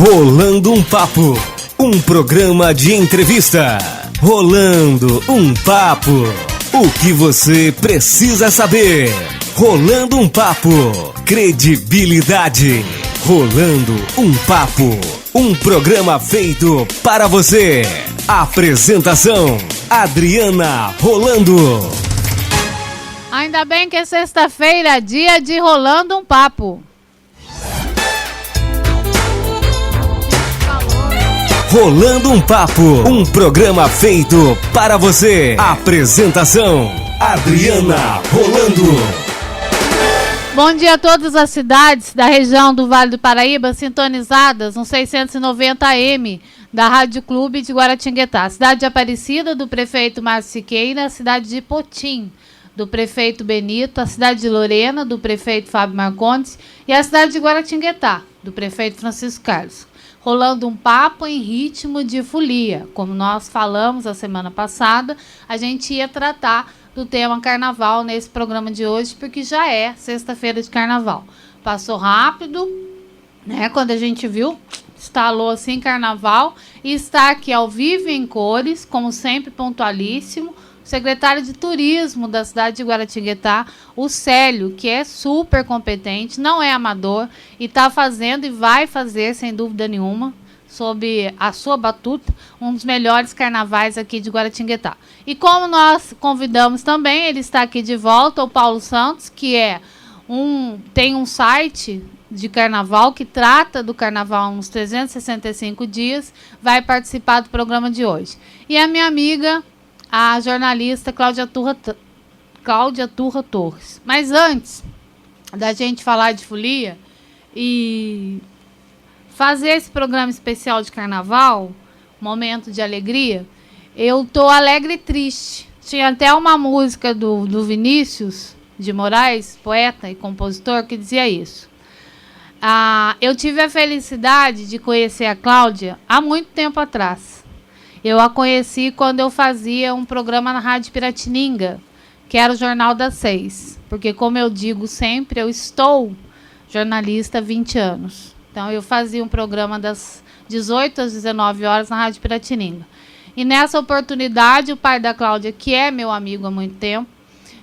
Rolando um Papo, um programa de entrevista. Rolando um Papo, o que você precisa saber. Rolando um Papo, credibilidade. Rolando um Papo, um programa feito para você. Apresentação, Adriana Rolando. Ainda bem que é sexta-feira, dia de Rolando um Papo. Rolando um Papo, um programa feito para você. Apresentação, Adriana Rolando. Bom dia a todas as cidades da região do Vale do Paraíba sintonizadas no 690 AM da Rádio Clube de Guaratinguetá. Cidade de Aparecida, do prefeito Márcio Siqueira, a cidade de Potim, do prefeito Benito, a cidade de Lorena, do prefeito Fábio Marcondes e a cidade de Guaratinguetá, do prefeito Francisco Carlos. Rolando um papo em ritmo de folia. Como nós falamos a semana passada, a gente ia tratar do tema carnaval nesse programa de hoje, porque já é sexta-feira de carnaval. Passou rápido, né? Quando a gente viu, estalou assim carnaval, e está aqui ao vivo em cores, como sempre pontualíssimo, o secretário de Turismo da cidade de Guaratinguetá, o Célio, que é super competente, não é amador, e está fazendo e vai fazer, sem dúvida nenhuma, sob a sua batuta, um dos melhores carnavais aqui de Guaratinguetá. E como nós convidamos também, ele está aqui de volta, o Paulo Santos, que tem um site de carnaval que trata do carnaval nos 365 dias, vai participar do programa de hoje. E a minha amiga, a jornalista Cláudia Turra Torres. Mas antes da gente falar de folia e fazer esse programa especial de carnaval, momento de alegria, eu tô alegre e triste. Tinha até uma música do Vinícius de Moraes, poeta e compositor, que dizia isso. Eu tive a felicidade de conhecer a Cláudia há muito tempo atrás. Eu a conheci quando eu fazia um programa na Rádio Piratininga, que era o Jornal das 6. Porque, como eu digo sempre, eu estou jornalista há 20 anos. Então, eu fazia um programa das 18 às 19 horas na Rádio Piratininga. E nessa oportunidade, o pai da Cláudia, que é meu amigo há muito tempo,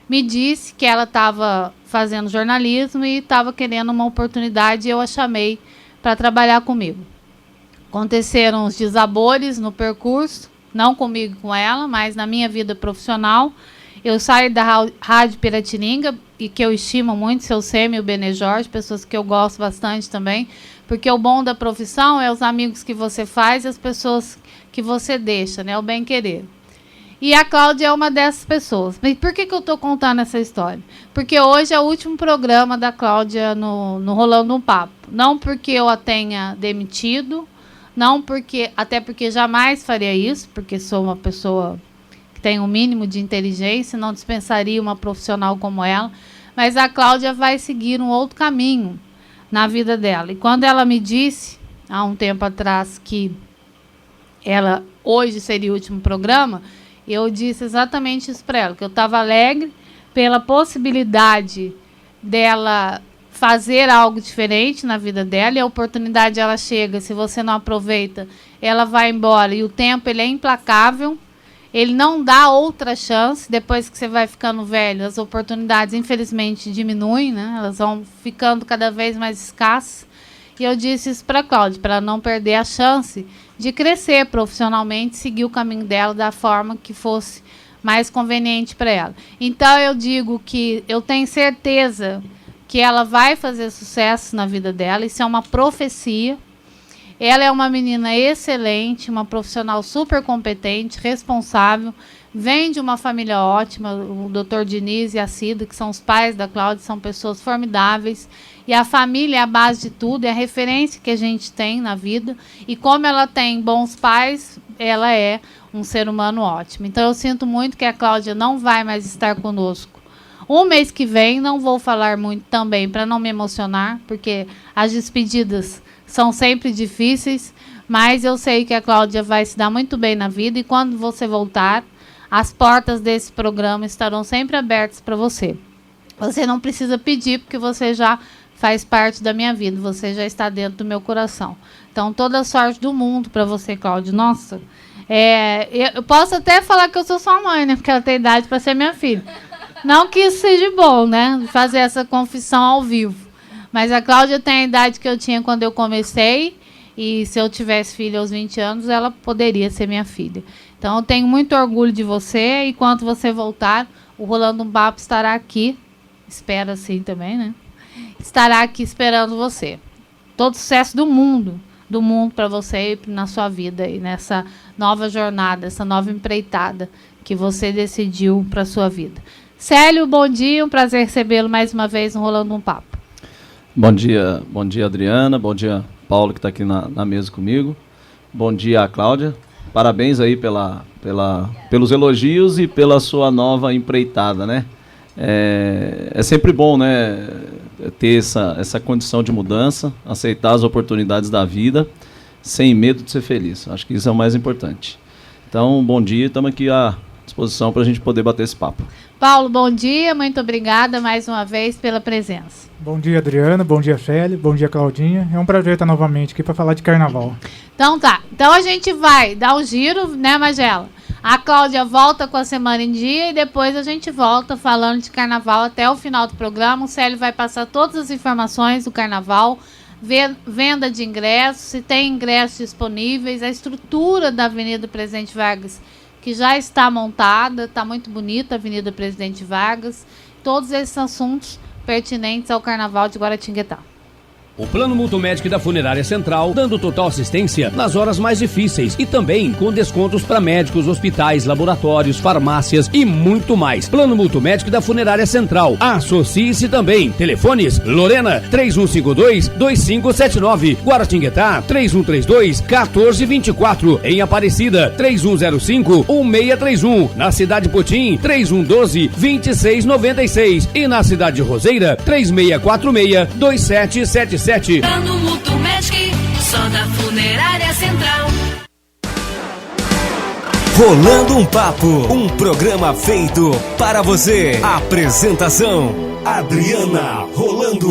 me disse que ela estava fazendo jornalismo e estava querendo uma oportunidade, e eu a chamei para trabalhar comigo. Aconteceram os desabores no percurso, não comigo, com ela, mas na minha vida profissional. Eu saí da Rádio Piratininga, e que eu estimo muito, seu Semi e o Benê Jorge, pessoas que eu gosto bastante também, porque o bom da profissão é os amigos que você faz e as pessoas que você deixa, né? O bem-querer. E a Cláudia é uma dessas pessoas. Mas por que eu estou contando essa história? Porque hoje é o último programa da Cláudia no Rolando um Papo. Não porque eu a tenha demitido, não porque, até porque jamais faria isso, porque sou uma pessoa que tem um mínimo de inteligência, não dispensaria uma profissional como ela, mas a Cláudia vai seguir um outro caminho na vida dela. E quando ela me disse, há um tempo atrás, que ela hoje seria o último programa, eu disse exatamente isso para ela, que eu estava alegre pela possibilidade dela fazer algo diferente na vida dela, e a oportunidade ela chega, se você não aproveita, ela vai embora, e o tempo ele é implacável, ele não dá outra chance. Depois que você vai ficando velho, as oportunidades infelizmente diminuem, né? Elas vão ficando cada vez mais escassas, e eu disse isso para a Cláudia, para ela não perder a chance de crescer profissionalmente, seguir o caminho dela da forma que fosse mais conveniente para ela. Então eu digo que eu tenho certeza que ela vai fazer sucesso na vida dela, isso é uma profecia. Ela é uma menina excelente, uma profissional super competente, responsável, vem de uma família ótima, o Dr. Diniz e a Cida, que são os pais da Cláudia, são pessoas formidáveis, e a família é a base de tudo, é a referência que a gente tem na vida, e como ela tem bons pais, ela é um ser humano ótimo. Então eu sinto muito que a Cláudia não vai mais estar conosco o mês que vem. Não vou falar muito também para não me emocionar, porque as despedidas são sempre difíceis, mas eu sei que a Cláudia vai se dar muito bem na vida, e quando você voltar, as portas desse programa estarão sempre abertas para você. Você não precisa pedir, porque você já faz parte da minha vida, você já está dentro do meu coração. Então, toda a sorte do mundo para você, Cláudia. Nossa, eu posso até falar que eu sou sua mãe, né? Porque ela tem idade para ser minha filha. Não que isso seja bom, né? Fazer essa confissão ao vivo. Mas a Cláudia tem a idade que eu tinha quando eu comecei. E se eu tivesse filha aos 20 anos, ela poderia ser minha filha. Então, eu tenho muito orgulho de você. E quando você voltar, o Rolando um Papo estará aqui. Espero assim também, né? Estará aqui esperando você. Todo sucesso do mundo para você e na sua vida e nessa nova jornada, essa nova empreitada que você decidiu para a sua vida. Célio, bom dia, um prazer recebê-lo mais uma vez no Rolando um Papo. Bom dia, Adriana, bom dia, Paulo, que está aqui na mesa comigo. Bom dia, Cláudia. Parabéns aí pelos elogios e pela sua nova empreitada, né? É sempre bom, né, ter essa condição de mudança, aceitar as oportunidades da vida, sem medo de ser feliz. Acho que isso é o mais importante. Então, bom dia, estamos aqui à disposição para a gente poder bater esse papo. Paulo, bom dia, muito obrigada mais uma vez pela presença. Bom dia, Adriana, bom dia, Célio, bom dia, Claudinha. É um prazer estar novamente aqui para falar de carnaval. Então tá, então a gente vai dar um giro, né, Magela? A Cláudia volta com a semana em dia e depois a gente volta falando de carnaval até o final do programa. O Célio vai passar todas as informações do carnaval, venda de ingressos, se tem ingressos disponíveis, a estrutura da Avenida Presidente Vargas, que já está montada, está muito bonita a Avenida Presidente Vargas, todos esses assuntos pertinentes ao Carnaval de Guaratinguetá. O Plano Multimédico da Funerária Central, dando total assistência nas horas mais difíceis e também com descontos para médicos, hospitais, laboratórios, farmácias e muito mais. Plano Multimédico da Funerária Central. Associe-se também. Telefones: Lorena 3152-2579, Guaratinguetá 3132-1424, em Aparecida 3105-1631, na Cidade Potim 3112-2696 e na Cidade de Roseira 3646-2777. Plano Multimédico, só da Funerária Central. Rolando um Papo, um programa feito para você. Apresentação: Adriana Rolando.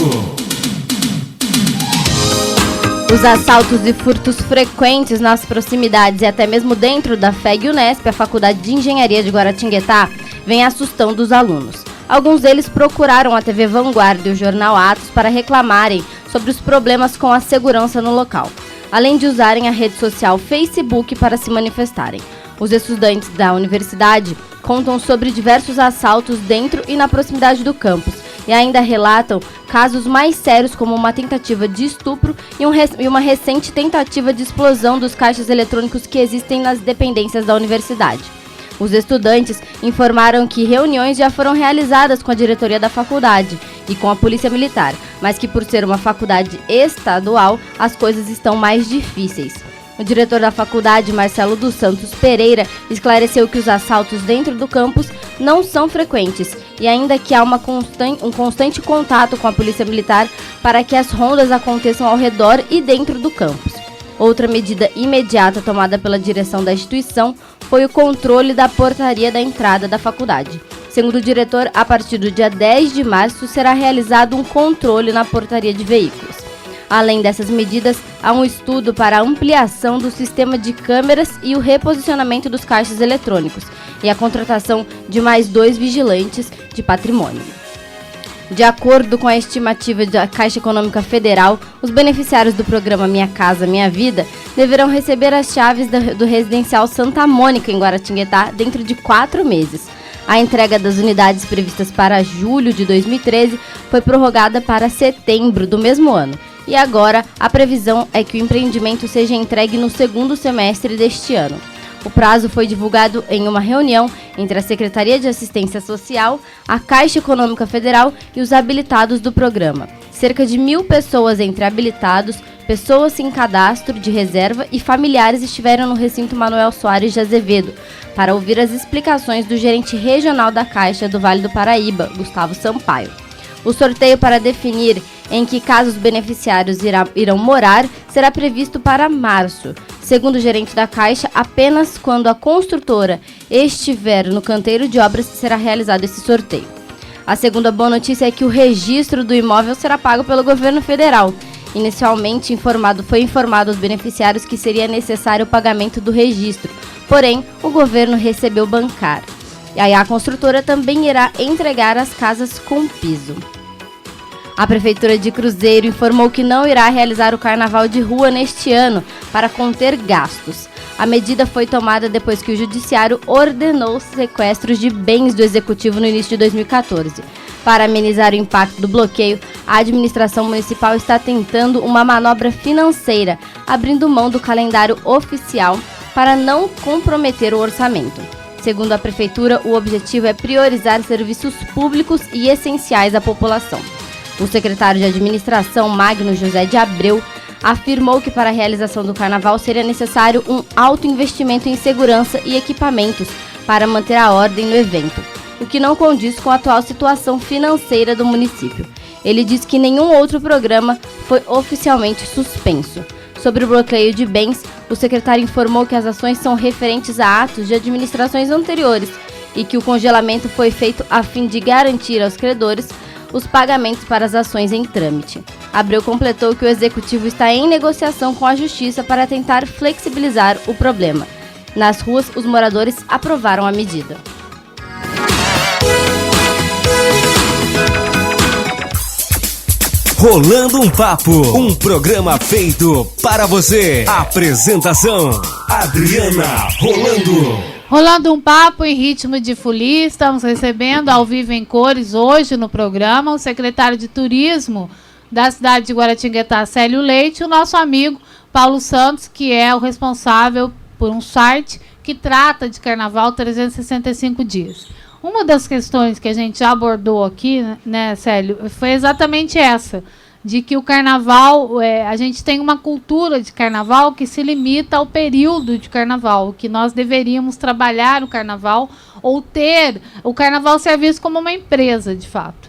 Os assaltos e furtos frequentes nas proximidades e até mesmo dentro da FEG-Unesp, a Faculdade de Engenharia de Guaratinguetá, vem assustando os alunos. Alguns deles procuraram a TV Vanguarda e o jornal Atos para reclamarem sobre os problemas com a segurança no local, além de usarem a rede social Facebook para se manifestarem. Os estudantes da universidade contam sobre diversos assaltos dentro e na proximidade do campus e ainda relatam casos mais sérios como uma tentativa de estupro e uma recente tentativa de explosão dos caixas eletrônicos que existem nas dependências da universidade. Os estudantes informaram que reuniões já foram realizadas com a diretoria da faculdade e com a polícia militar, mas que por ser uma faculdade estadual, as coisas estão mais difíceis. O diretor da faculdade, Marcelo dos Santos Pereira, esclareceu que os assaltos dentro do campus não são frequentes e ainda que há um constante contato com a polícia militar para que as rondas aconteçam ao redor e dentro do campus. Outra medida imediata tomada pela direção da instituição foi o controle da portaria da entrada da faculdade. Segundo o diretor, a partir do dia 10 de março será realizado um controle na portaria de veículos. Além dessas medidas, há um estudo para a ampliação do sistema de câmeras e o reposicionamento dos caixas eletrônicos e a contratação de mais 2 vigilantes de patrimônio. De acordo com a estimativa da Caixa Econômica Federal, os beneficiários do programa Minha Casa Minha Vida deverão receber as chaves do residencial Santa Mônica, em Guaratinguetá, dentro de 4 meses. A entrega das unidades previstas para julho de 2013 foi prorrogada para setembro do mesmo ano. E agora, a previsão é que o empreendimento seja entregue no segundo semestre deste ano. O prazo foi divulgado em uma reunião entre a Secretaria de Assistência Social, a Caixa Econômica Federal e os habilitados do programa. Cerca de 1.000 pessoas entre habilitados, pessoas em cadastro de reserva e familiares estiveram no recinto Manuel Soares de Azevedo para ouvir as explicações do gerente regional da Caixa do Vale do Paraíba, Gustavo Sampaio. O sorteio para definir em que casa os beneficiários irão morar será previsto para março. Segundo o gerente da Caixa, apenas quando a construtora estiver no canteiro de obras será realizado esse sorteio. A segunda boa notícia é que o registro do imóvel será pago pelo governo federal. Inicialmente foi informado aos beneficiários que seria necessário o pagamento do registro, porém o governo recebeu bancar. E aí a construtora também irá entregar as casas com piso. A Prefeitura de Cruzeiro informou que não irá realizar o carnaval de rua neste ano para conter gastos. A medida foi tomada depois que o Judiciário ordenou sequestros de bens do Executivo no início de 2014. Para amenizar o impacto do bloqueio, a administração municipal está tentando uma manobra financeira, abrindo mão do calendário oficial para não comprometer o orçamento. Segundo a Prefeitura, o objetivo é priorizar serviços públicos e essenciais à população. O secretário de Administração, Magno José de Abreu, afirmou que para a realização do carnaval seria necessário um alto investimento em segurança e equipamentos para manter a ordem no evento, o que não condiz com a atual situação financeira do município. Ele diz que nenhum outro programa foi oficialmente suspenso. Sobre o bloqueio de bens, o secretário informou que as ações são referentes a atos de administrações anteriores e que o congelamento foi feito a fim de garantir aos credores os pagamentos para as ações em trâmite. Abreu completou que o Executivo está em negociação com a Justiça para tentar flexibilizar o problema. Nas ruas, os moradores aprovaram a medida. Rolando um Papo, um programa feito para você. Apresentação, Adriana Rolando. Rolando um papo em ritmo de folia, estamos recebendo ao vivo em cores hoje no programa o secretário de Turismo da cidade de Guaratinguetá, Célio Leite, e o nosso amigo Paulo Santos, que é o responsável por um site que trata de Carnaval 365 dias. Uma das questões que a gente já abordou aqui, né, Célio, foi exatamente essa, de que o Carnaval, a gente tem uma cultura de Carnaval que se limita ao período de Carnaval, que nós deveríamos trabalhar o Carnaval ou ter o Carnaval ser visto como uma empresa, de fato.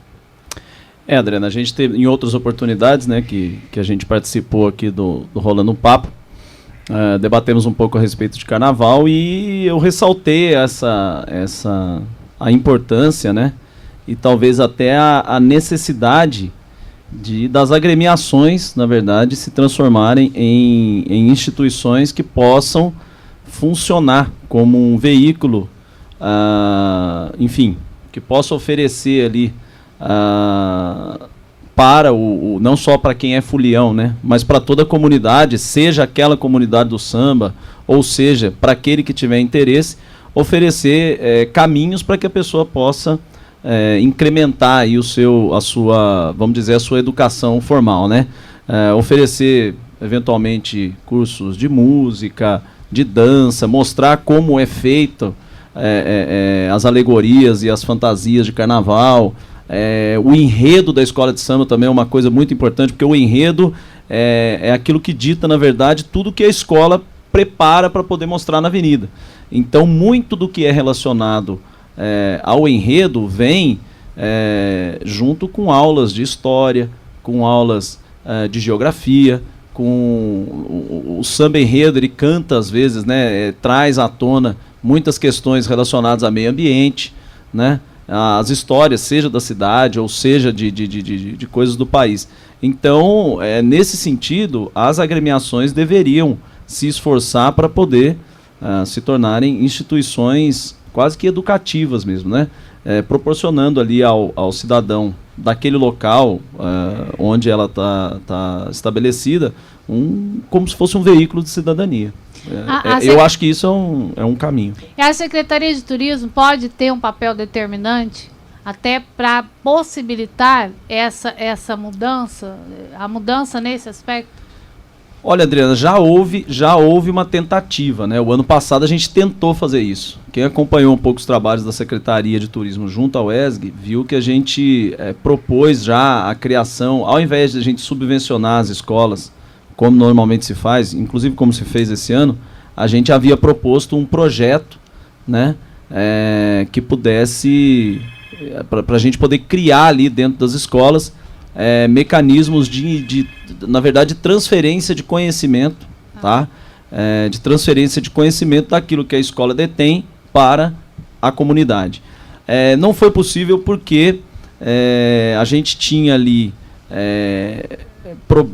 Adriana, a gente teve em outras oportunidades, né, que a gente participou aqui do Rolando um Papo, debatemos um pouco a respeito de Carnaval e eu ressaltei a importância, né, e talvez até a necessidade das agremiações, na verdade, se transformarem em instituições que possam funcionar como um veículo, enfim, que possa oferecer ali para não só para quem é folião, né, mas para toda a comunidade, seja aquela comunidade do samba, ou seja, para aquele que tiver interesse, oferecer caminhos para que a pessoa possa incrementar aí a sua educação formal, né? Oferecer eventualmente cursos de música, de dança, mostrar como é feito as alegorias e as fantasias de carnaval. O enredo da escola de samba também é uma coisa muito importante, porque o enredo é aquilo que dita, na verdade, tudo que a escola prepara para poder mostrar na avenida. Então, muito do que é relacionado ao enredo vem junto com aulas de história, com aulas de geografia, com o samba enredo, ele canta às vezes, né, traz à tona muitas questões relacionadas ao meio ambiente, né, as histórias, seja da cidade ou seja de coisas do país. Então, nesse sentido, as agremiações deveriam se esforçar para poder se tornarem instituições quase que educativas mesmo, né? Proporcionando ali ao cidadão daquele local onde ela está estabelecida, como se fosse um veículo de cidadania. Eu acho que isso é um caminho. E a Secretaria de Turismo pode ter um papel determinante até para possibilitar essa mudança, a mudança nesse aspecto? Olha, Adriana, já houve uma tentativa, né? O ano passado a gente tentou fazer isso. Quem acompanhou um pouco os trabalhos da Secretaria de Turismo junto ao ESG, viu que a gente propôs já a criação, ao invés de a gente subvencionar as escolas, como normalmente se faz, inclusive como se fez esse ano, a gente havia proposto um projeto, né, que pudesse, para a gente poder criar ali dentro das escolas, mecanismos na verdade, transferência de conhecimento, tá? De transferência de conhecimento daquilo que a escola detém para a comunidade. Não foi possível porque a gente tinha ali,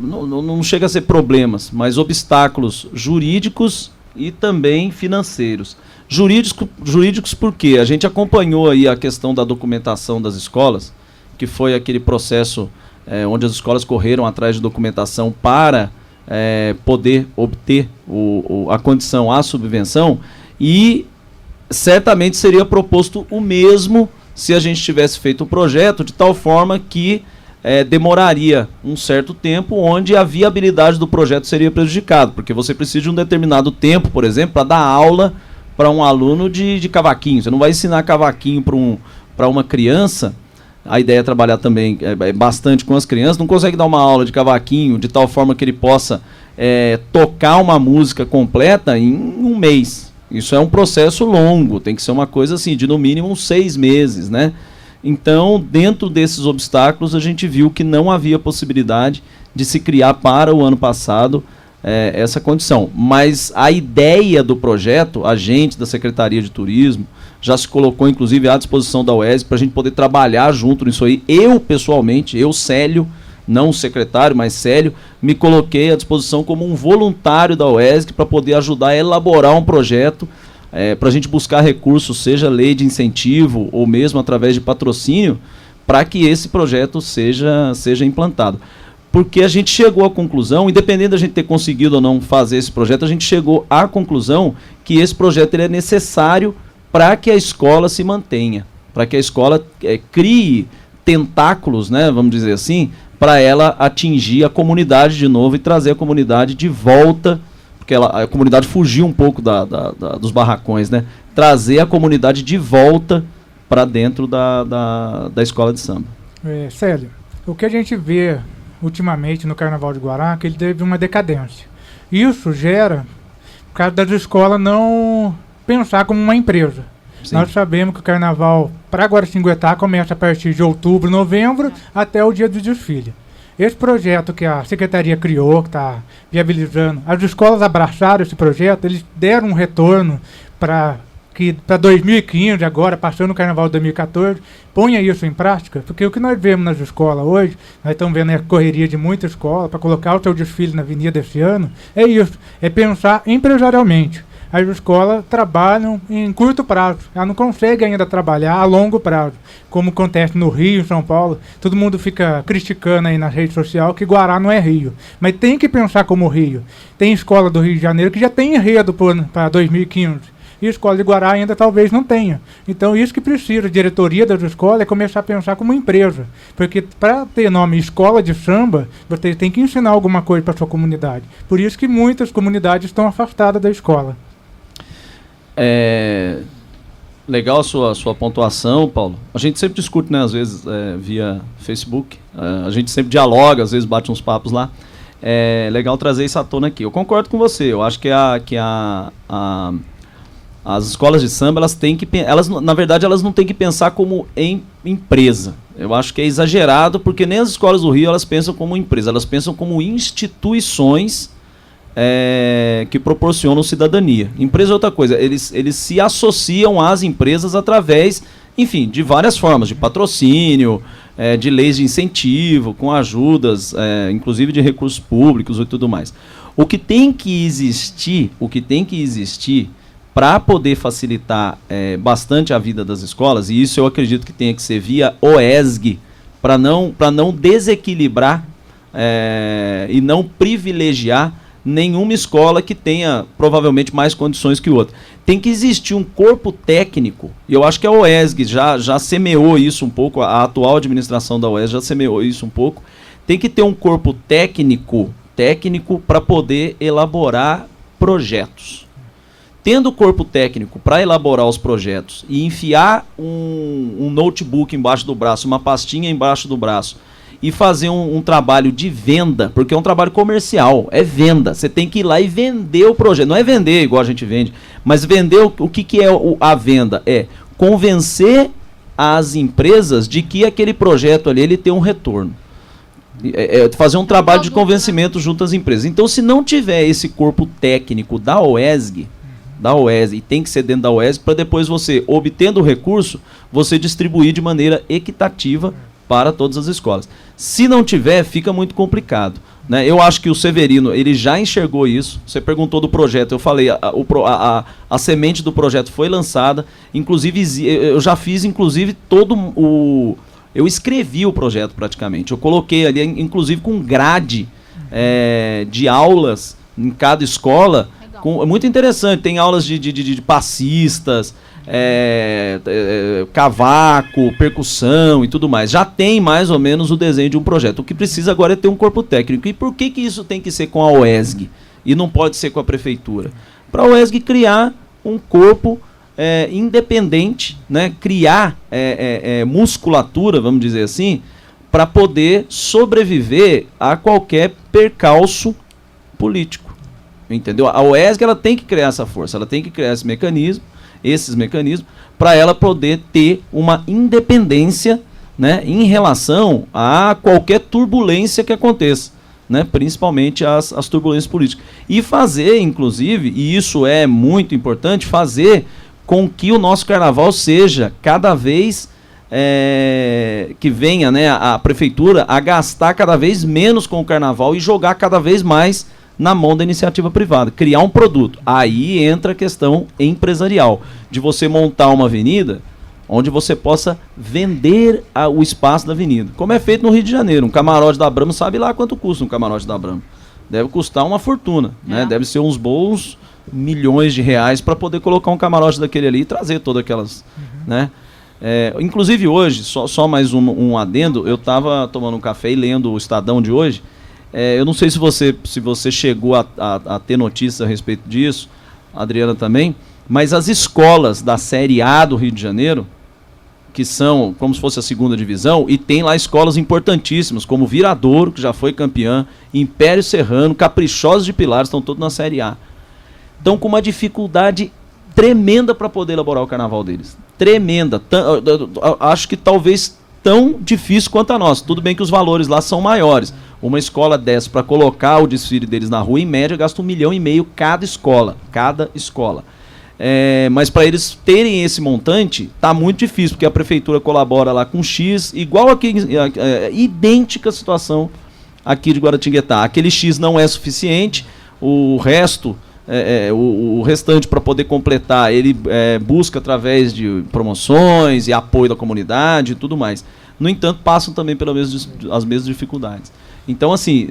não chega a ser problemas, mas obstáculos jurídicos e também financeiros. Jurídicos porque a gente acompanhou aí a questão da documentação das escolas, que foi aquele processo onde as escolas correram atrás de documentação para poder obter a condição à subvenção, e certamente seria proposto o mesmo se a gente tivesse feito o projeto de tal forma que demoraria um certo tempo, onde a viabilidade do projeto seria prejudicada, porque você precisa de um determinado tempo, por exemplo, para dar aula para um aluno de cavaquinho. Você não vai ensinar cavaquinho para uma criança. A ideia é trabalhar também bastante com as crianças. Não consegue dar uma aula de cavaquinho de tal forma que ele possa tocar uma música completa em um mês. Isso é um processo longo, tem que ser uma coisa assim, de no mínimo 6 meses, né? Então, dentro desses obstáculos, a gente viu que não havia possibilidade de se criar para o ano passado essa condição. Mas a ideia do projeto, a gente da Secretaria de Turismo, já se colocou, inclusive, à disposição da UESG para a gente poder trabalhar junto nisso aí. Eu, pessoalmente, Célio, não o secretário, mas Célio, me coloquei à disposição como um voluntário da UESG para poder ajudar a elaborar um projeto, para a gente buscar recursos, seja lei de incentivo ou mesmo através de patrocínio, para que esse projeto seja implantado. Porque a gente chegou à conclusão, independente da gente ter conseguido ou não fazer esse projeto, a gente chegou à conclusão que esse projeto ele é necessário para que a escola se mantenha, para que a escola crie tentáculos, né, vamos dizer assim, para ela atingir a comunidade de novo e trazer a comunidade de volta, porque a comunidade fugiu um pouco dos barracões, né? Trazer a comunidade de volta para dentro da escola de samba. Célio, o que a gente vê ultimamente no Carnaval de Guará, que ele teve uma decadência. Isso gera, por causa das escolas não pensar como uma empresa. Sim. Nós sabemos que o Carnaval para Guaratinguetá começa a partir de outubro, novembro, até o dia do desfile. Esse projeto que a Secretaria criou, que está viabilizando, as escolas abraçaram esse projeto, eles deram um retorno para 2015, agora, passando o Carnaval de 2014, ponha isso em prática, porque o que nós vemos nas escolas hoje, nós estamos vendo a correria de muita escola para colocar o seu desfile na avenida esse ano, é isso, é pensar empresarialmente. As escolas trabalham em curto prazo, elas não conseguem ainda trabalhar a longo prazo, como acontece no Rio, em São Paulo. Todo mundo fica criticando aí na rede social que Guará não é Rio, mas tem que pensar como Rio. Tem escola do Rio de Janeiro que já tem enredo para 2015, e a escola de Guará ainda talvez não tenha. Então isso que precisa, a diretoria das escolas, é começar a pensar como empresa, porque para ter nome escola de samba, você tem que ensinar alguma coisa para a sua comunidade. Por isso que muitas comunidades estão afastadas da escola. Legal a sua pontuação, Paulo. A gente sempre discute, né, às vezes via Facebook, a gente sempre dialoga, às vezes bate uns papos lá. É legal trazer isso à tona aqui. Eu concordo com você, eu acho que as escolas de samba, na verdade, elas não têm que pensar como empresa. Eu acho que é exagerado, porque nem as escolas do Rio elas pensam como empresa, elas pensam como instituições que proporcionam cidadania. Empresa é outra coisa, eles se associam às empresas através, enfim, de várias formas, de patrocínio, de leis de incentivo, com ajudas, inclusive de recursos públicos e tudo mais. O que tem que existir para poder facilitar bastante a vida das escolas, e isso eu acredito que tenha que ser via OESG, para não desequilibrar e não privilegiar nenhuma escola que tenha provavelmente mais condições que outra. Tem que existir um corpo técnico, e eu acho que a OESG já semeou isso um pouco, a atual administração da OESG já semeou isso um pouco. Tem que ter um corpo técnico para poder elaborar projetos. Tendo corpo técnico para elaborar os projetos e enfiar um notebook embaixo do braço, uma pastinha embaixo do braço, e fazer um trabalho de venda, porque é um trabalho comercial, é venda. Você tem que ir lá e vender o projeto. Não é vender igual a gente vende, mas vender o que é a venda? É convencer as empresas de que aquele projeto ali ele tem um retorno. Fazer um trabalho de convencimento junto às empresas. Então, se não tiver esse corpo técnico da OESG, e tem que ser dentro da OESG, para depois você, obtendo o recurso, você distribuir de maneira equitativa para todas as escolas. Se não tiver, fica muito complicado, né? Eu acho que o Severino, ele já enxergou isso. Você perguntou do projeto, eu falei, a semente do projeto foi lançada, inclusive eu já fiz inclusive eu escrevi o projeto praticamente, eu coloquei ali inclusive com grade de aulas em cada escola, muito interessante, tem aulas de passistas, cavaco, percussão e tudo mais. Já tem mais ou menos o desenho de um projeto. O que precisa agora é ter um corpo técnico. E por que isso tem que ser com a UESG e não pode ser com a prefeitura? Para a UESG criar um corpo independente, né? Criar musculatura, vamos dizer assim, para poder sobreviver a qualquer percalço político. Entendeu? A UESG ela tem que criar essa força, ela tem que criar esses mecanismos, para ela poder ter uma independência, né, em relação a qualquer turbulência que aconteça, né, principalmente as turbulências políticas. E fazer, inclusive, e isso é muito importante, fazer com que o nosso carnaval seja cada vez que venha, né, a prefeitura a gastar cada vez menos com o carnaval e jogar cada vez mais na mão da iniciativa privada, criar um produto. Aí entra a questão empresarial, de você montar uma avenida onde você possa vender o espaço da avenida, como é feito no Rio de Janeiro. Um camarote da Brahma, sabe lá quanto custa um camarote da Brahma? Deve custar uma fortuna, né? Deve ser uns bons milhões de reais para poder colocar um camarote daquele ali e trazer todas aquelas, né? Inclusive hoje, só mais um adendo, eu estava tomando um café e lendo o Estadão de hoje. Eu não sei se você chegou a ter notícia a respeito disso, a Adriana também, mas as escolas da Série A do Rio de Janeiro, que são como se fosse a segunda divisão, e tem lá escolas importantíssimas, como Viradouro, que já foi campeã, Império Serrano, Caprichosos de Pilares, estão todos na Série A. Estão com uma dificuldade tremenda para poder elaborar o carnaval deles. Tremenda. Acho que talvez tão difícil quanto a nossa. Tudo bem que os valores lá são maiores. Uma escola dessa, para colocar o desfile deles na rua, em média, gasta R$1,5 milhão cada escola. Mas para eles terem esse montante, tá muito difícil, porque a prefeitura colabora lá com X, igual aqui, idêntica a situação aqui de Guaratinguetá. Aquele X não é suficiente, o resto, o restante para poder completar, ele busca através de promoções e apoio da comunidade e tudo mais. No entanto, passam também as mesmas dificuldades. Então, assim,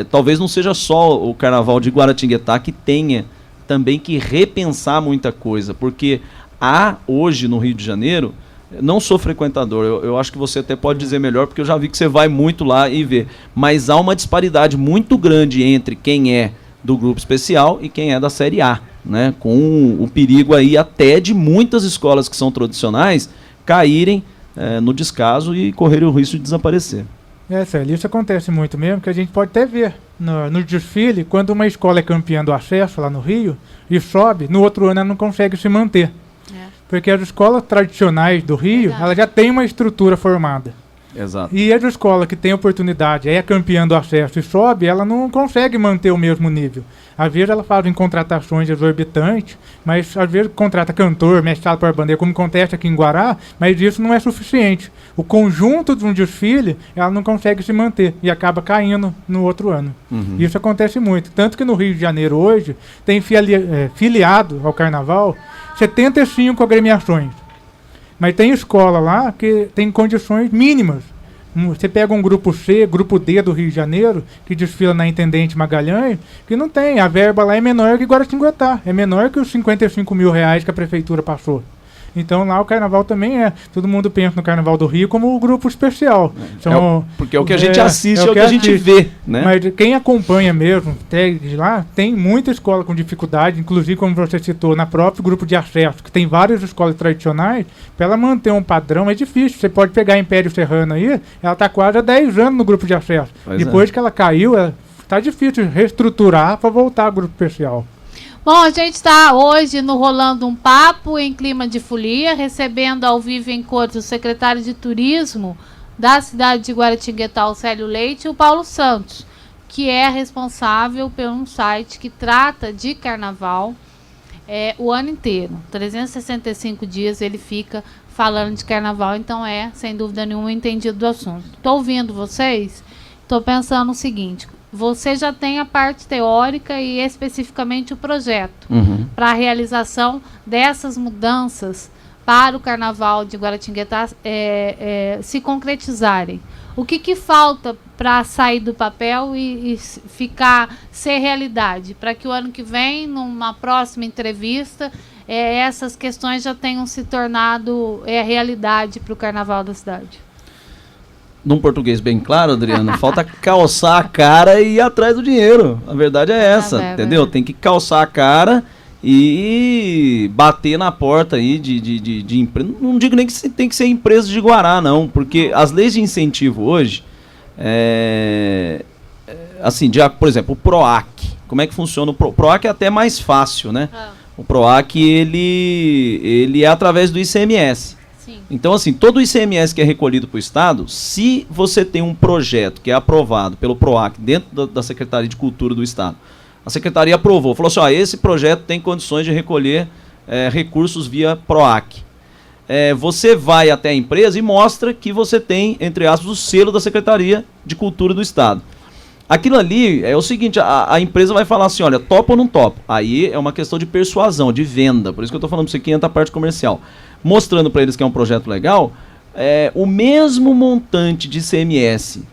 talvez não seja só o carnaval de Guaratinguetá que tenha também que repensar muita coisa, porque há hoje no Rio de Janeiro, não sou frequentador, eu acho que você até pode dizer melhor, porque eu já vi que você vai muito lá e vê, mas há uma disparidade muito grande entre quem é do grupo especial e quem é da Série A, né? Com o perigo aí até de muitas escolas que são tradicionais caírem no descaso e correrem o risco de desaparecer. Célio, isso acontece muito mesmo, que a gente pode até ver no desfile, quando uma escola é campeã do acesso lá no Rio e sobe, no outro ano ela não consegue se manter. Porque as escolas tradicionais do Rio, ela já tem uma estrutura formada. Exato. E a escola que tem oportunidade, é campeã do acesso e sobe, ela não consegue manter o mesmo nível. Às vezes ela faz em contratações exorbitantes, mas às vezes contrata cantor, mestre para bandeira, como acontece aqui em Guará, mas isso não é suficiente. O conjunto de um desfile, ela não consegue se manter e acaba caindo no outro ano. Isso acontece muito. Tanto que no Rio de Janeiro hoje, tem filiado ao Carnaval 75 agremiações. Mas tem escola lá que tem condições mínimas. Você pega um grupo C, grupo D do Rio de Janeiro, que desfila na Intendente Magalhães, que não tem. A verba lá é menor que Guaratinguetá. É menor que os R$55 mil que a prefeitura passou. Então lá o carnaval também todo mundo pensa no Carnaval do Rio como o grupo especial. Porque é o que a gente assiste, é o que a gente vê, né? Mas quem acompanha mesmo, lá, tem muita escola com dificuldade, inclusive como você citou, na própria grupo de acesso, que tem várias escolas tradicionais, para ela manter um padrão é difícil. Você pode pegar a Império Serrano aí, ela está quase há 10 anos no grupo de acesso. Depois que ela caiu, está difícil reestruturar para voltar ao grupo especial. Bom, a gente está hoje no Rolando um Papo em clima de folia, recebendo ao vivo em Cortes o secretário de Turismo da cidade de Guaratinguetá, o Célio Leite, e o Paulo Santos, que é responsável por um site que trata de carnaval o ano inteiro. 365 dias ele fica falando de carnaval, então sem dúvida nenhuma, entendido do assunto. Estou ouvindo vocês, estou pensando o seguinte, você já tem a parte teórica e especificamente o projeto para a realização dessas mudanças para o Carnaval de Guaratinguetá se concretizarem. O que falta para sair do papel e ser realidade? Para que o ano que vem, numa próxima entrevista, essas questões já tenham se tornado realidade para o Carnaval da cidade. Num português bem claro, Adriana, falta calçar a cara e ir atrás do dinheiro. A verdade é essa, entendeu? Tem que calçar a cara e bater na porta aí de empresa. Não digo nem que tem que ser empresa de Guará, não, porque as leis de incentivo hoje, assim, por exemplo, o PROAC. Como é que funciona? O PROAC é até mais fácil, né? O PROAC, ele é através do ICMS. Sim. Então, assim, todo o ICMS que é recolhido para o Estado, se você tem um projeto que é aprovado pelo PROAC dentro da Secretaria de Cultura do Estado, a Secretaria aprovou, falou assim, esse projeto tem condições de recolher recursos via PROAC. Você vai até a empresa e mostra que você tem, entre aspas, o selo da Secretaria de Cultura do Estado. Aquilo ali é o seguinte, a empresa vai falar assim, olha, topa ou não topa? Aí é uma questão de persuasão, de venda, por isso que eu estou falando para você que entra a parte comercial. Mostrando para eles que é um projeto legal, o mesmo montante de ICMS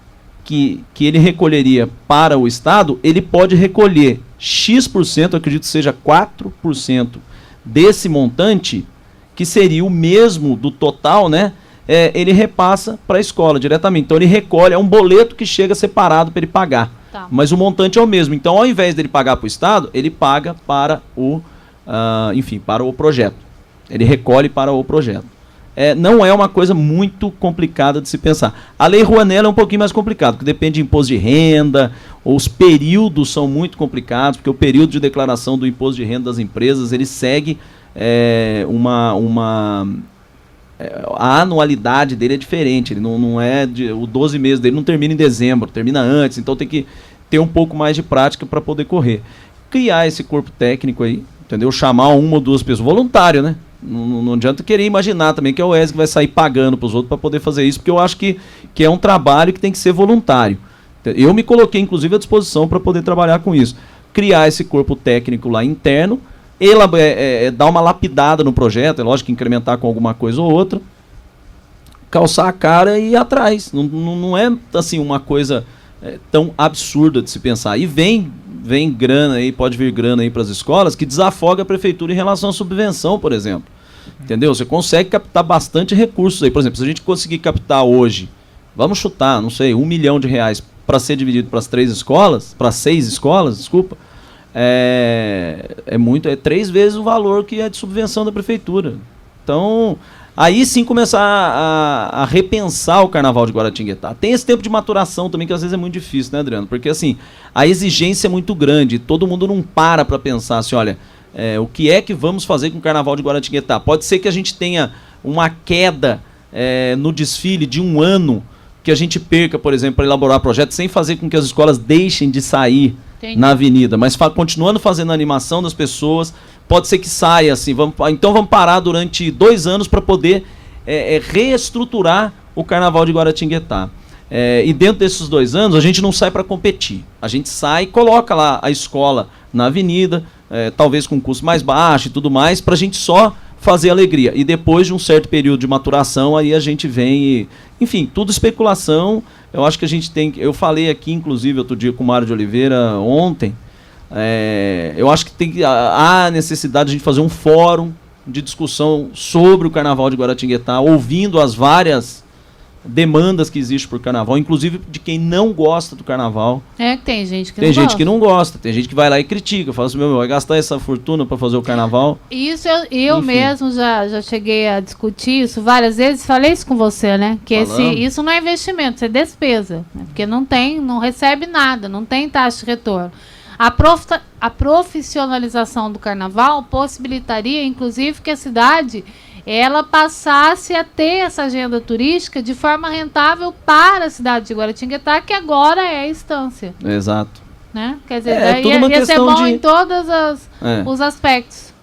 que ele recolheria para o Estado, ele pode recolher X%, eu acredito que seja 4% desse montante, que seria o mesmo do total, né? Ele repassa para a escola diretamente. Então ele recolhe, é um boleto que chega separado para ele pagar. Tá. Mas o montante é o mesmo. Então, ao invés dele pagar para o Estado, ele paga para para o projeto. Ele recolhe para o projeto. Não é uma coisa muito complicada de se pensar. A Lei Rouanet é um pouquinho mais complicado, porque depende de imposto de renda, os períodos são muito complicados, porque o período de declaração do imposto de renda das empresas, ele segue a anualidade dele é diferente, ele não é o 12 meses dele não termina em dezembro, termina antes, então tem que ter um pouco mais de prática para poder correr. Criar esse corpo técnico aí, entendeu? Chamar uma ou duas pessoas, voluntário, né? Não adianta querer imaginar também que é o ESG que vai sair pagando para os outros para poder fazer isso, porque eu acho que é um trabalho que tem que ser voluntário. Eu me coloquei, inclusive, à disposição para poder trabalhar com isso. Criar esse corpo técnico lá interno, dar uma lapidada no projeto, é lógico que incrementar com alguma coisa ou outra, calçar a cara e ir atrás. Não é assim uma coisa tão absurda de se pensar. E vem grana aí, pode vir grana aí para as escolas que desafoga a prefeitura em relação à subvenção, por exemplo. Entendeu? Você consegue captar bastante recursos aí. Por exemplo, se a gente conseguir captar hoje, vamos chutar, não sei, R$1 milhão para ser dividido para 6 escolas, desculpa, é 3 vezes o valor que é de subvenção da prefeitura. Então, aí sim começar a repensar o Carnaval de Guaratinguetá. Tem esse tempo de maturação também, que às vezes é muito difícil, né, Adriano? Porque assim, a exigência é muito grande, todo mundo não para pensar assim, olha, o que é que vamos fazer com o Carnaval de Guaratinguetá? Pode ser que a gente tenha uma queda no desfile de um ano, que a gente perca, por exemplo, para elaborar projeto, sem fazer com que as escolas deixem de sair na avenida, mas continuando fazendo a animação das pessoas. Pode ser que saia assim, então vamos parar durante 2 anos para poder reestruturar o Carnaval de Guaratinguetá. E dentro desses 2 anos a gente não sai para competir, a gente sai e coloca lá a escola na avenida, talvez com custo mais baixo e tudo mais, para a gente só fazer alegria. E depois de um certo período de maturação, aí a gente vem e... Enfim, tudo especulação. Eu acho que a gente tem... Eu falei aqui, inclusive, outro dia com o Mário de Oliveira, ontem. Eu acho que há necessidade de a gente fazer um fórum de discussão sobre o Carnaval de Guaratinguetá, ouvindo as várias demandas que existem por Carnaval, inclusive de quem não gosta do Carnaval. Tem gente que não gosta. Tem gente que não gosta, tem gente que vai lá e critica, fala assim, vai gastar essa fortuna para fazer o Carnaval. Isso eu mesmo já cheguei a discutir isso várias vezes, falei isso com você, né? Que isso não é investimento, isso é despesa, né? Porque não recebe nada, não tem taxa de retorno. A profissionalização do Carnaval possibilitaria, inclusive, que a cidade ela passasse a ter essa agenda turística de forma rentável para a cidade de Guaratinguetá, que agora é a Estância. Exato. Né? Quer dizer, ia ser bom em todos os aspectos.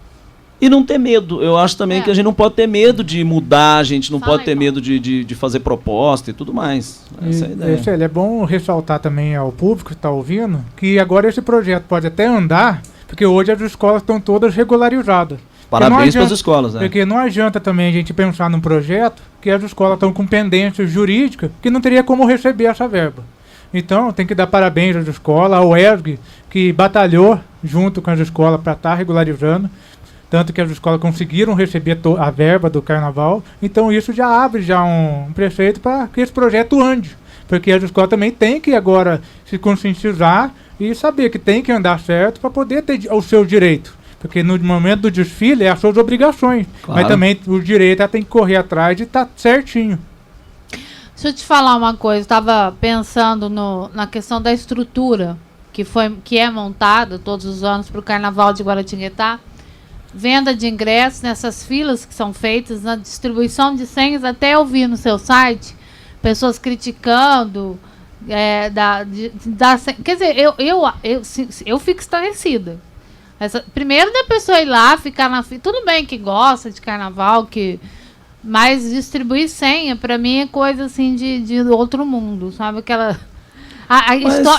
E não ter medo. Eu acho também que a gente não pode ter medo de mudar, a gente não pode ter então. medo de fazer proposta e tudo mais. Essa é a ideia. É bom ressaltar também ao público que está ouvindo que agora esse projeto pode até andar, porque hoje as escolas estão todas regularizadas. Parabéns para as escolas, né? Porque não adianta também a gente pensar num projeto que as escolas estão com pendências jurídicas que não teria como receber essa verba. Então, tem que dar parabéns às escolas, ao ESG, que batalhou junto com as escolas para estar regularizando. Tanto que as escolas conseguiram receber a verba do carnaval. Então isso já abre um preceito para que esse projeto ande. Porque as escolas também têm que agora se conscientizar e saber que tem que andar certo para poder ter o seu direito. Porque no momento do desfile é as suas obrigações. Claro. Mas também o direito ela tem que correr atrás e estar certinho. Deixa eu te falar uma coisa. Estava pensando na questão da estrutura que é montada todos os anos para o Carnaval de Guaratinguetá. Venda de ingressos nessas filas que são feitas, na distribuição de senhas, até eu vi no seu site pessoas criticando quer dizer, eu fico estarrecida. Primeiro da pessoa ir lá, ficar na fila, tudo bem que gosta de carnaval, mas distribuir senha, pra mim, é coisa assim de outro mundo, sabe? Aquela...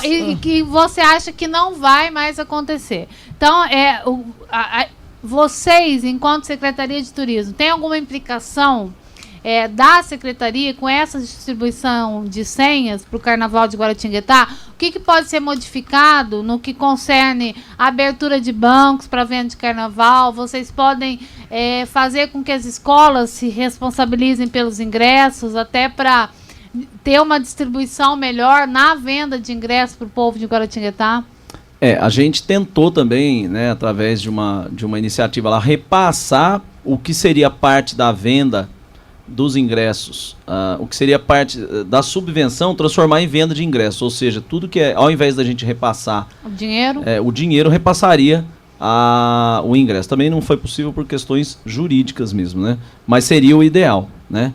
E que você acha que não vai mais acontecer. Então, vocês, enquanto Secretaria de Turismo, tem alguma implicação da Secretaria com essa distribuição de senhas para o Carnaval de Guaratinguetá? O que pode ser modificado no que concerne a abertura de bancos para venda de Carnaval? Vocês podem fazer com que as escolas se responsabilizem pelos ingressos, até para ter uma distribuição melhor na venda de ingressos para o povo de Guaratinguetá? A gente tentou também, né, através de uma iniciativa lá, repassar o que seria parte da venda dos ingressos, o que seria parte da subvenção, transformar em venda de ingressos, ou seja, tudo que ao invés da gente repassar o dinheiro repassaria o ingresso. Também não foi possível por questões jurídicas mesmo, né? Mas seria o ideal, né?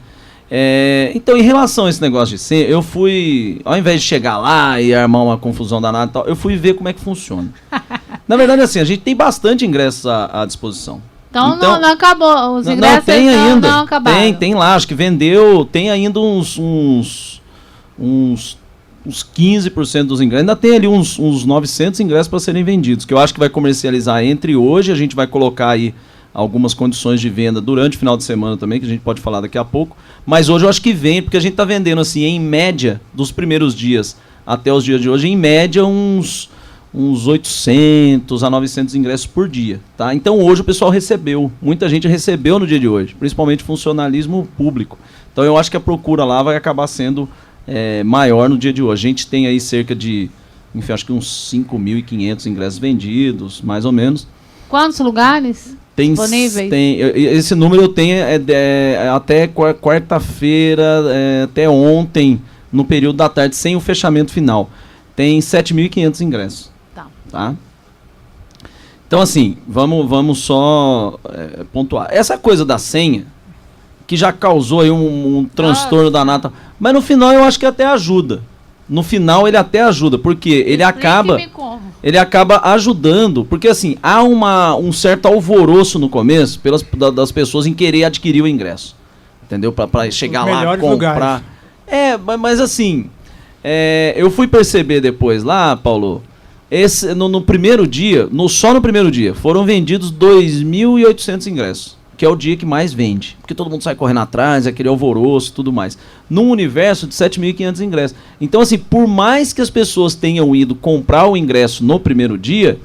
Então, em relação a esse negócio de senha, eu fui, ao invés de chegar lá e armar uma confusão danada e tal, eu fui ver como é que funciona. Na verdade, assim, a gente tem bastante ingressos à disposição. Então não acabou, os ingressos não, tem ainda. Não acabaram. Tem lá, acho que vendeu, tem ainda uns 15% dos ingressos. Ainda tem ali uns 900 ingressos para serem vendidos, que eu acho que vai comercializar entre hoje, a gente vai colocar aí algumas condições de venda durante o final de semana também, que a gente pode falar daqui a pouco. Mas hoje eu acho que vem, porque a gente está vendendo assim, em média, dos primeiros dias até os dias de hoje, em média uns 800 a 900 ingressos por dia, tá? Então hoje o pessoal recebeu, muita gente recebeu no dia de hoje, principalmente funcionalismo público. Então eu acho que a procura lá vai acabar sendo maior no dia de hoje. A gente tem aí cerca de, enfim, acho que uns 5.500 ingressos vendidos, mais ou menos. Quantos lugares? Disponíveis? Esse número eu tenho até quarta-feira, até ontem, no período da tarde, sem o fechamento final. Tem 7.500 ingressos. Tá? Então, assim, vamos só pontuar. Essa coisa da senha, que já causou aí um transtorno danado, mas no final eu acho que até ajuda. No final ele até ajuda, porque ele acaba ajudando, porque assim, há um certo alvoroço no começo das pessoas em querer adquirir o ingresso, entendeu? Para chegar lá, comprar. Lugares. Mas assim, eu fui perceber depois lá, Paulo, no primeiro dia, só no primeiro dia, foram vendidos 2.800 ingressos. Que é o dia que mais vende, porque todo mundo sai correndo atrás, aquele alvoroço e tudo mais, num universo de 7.500 ingressos. Então, assim, por mais que as pessoas tenham ido comprar o ingresso no primeiro dia,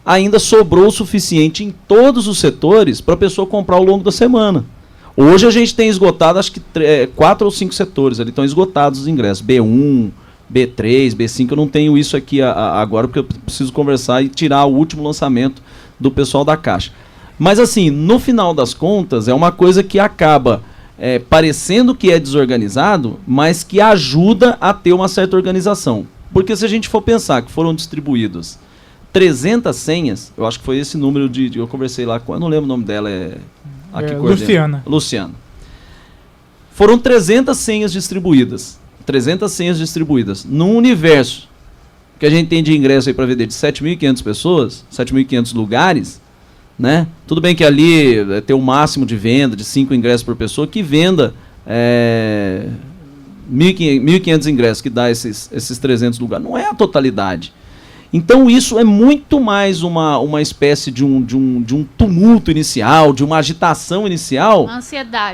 ainda sobrou o suficiente em todos os setores para a pessoa comprar ao longo da semana. Hoje a gente tem esgotado, acho que 4 ou 5 setores, ali estão esgotados os ingressos, B1, B3, B5, eu não tenho isso aqui agora, porque eu preciso conversar e tirar o último lançamento do pessoal da Caixa. Mas assim, no final das contas, é uma coisa que acaba parecendo que é desorganizado, mas que ajuda a ter uma certa organização. Porque se a gente for pensar que foram distribuídos 300 senhas, eu acho que foi esse número eu conversei lá com, eu não lembro o nome dela, Luciana. Foram 300 senhas distribuídas. 300 senhas distribuídas. Num universo que a gente tem de ingresso aí para vender de 7.500 pessoas, 7.500 lugares, né? Tudo bem que ali tem o máximo de venda, de 5 ingressos por pessoa, que venda 1.500 ingressos, que dá esses 300 lugares. Não é a totalidade. Então isso é muito mais uma espécie de um tumulto inicial, de uma agitação inicial.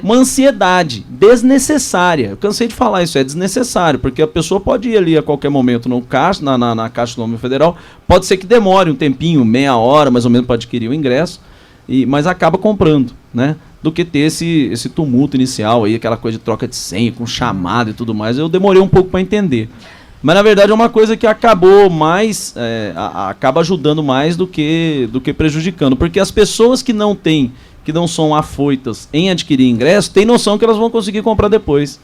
Uma ansiedade desnecessária. Eu cansei de falar isso, é desnecessário, porque a pessoa pode ir ali a qualquer momento no caixa, na Caixa Econômica Federal, pode ser que demore um tempinho, meia hora mais ou menos para adquirir o ingresso, mas acaba comprando, né? Do que ter esse tumulto inicial, aí, aquela coisa de troca de senha, com chamada e tudo mais. Eu demorei um pouco para entender. Mas, na verdade, é uma coisa que acabou mais, acaba ajudando mais do que prejudicando. Porque as pessoas que não são afoitas em adquirir ingresso, têm noção que elas vão conseguir comprar depois.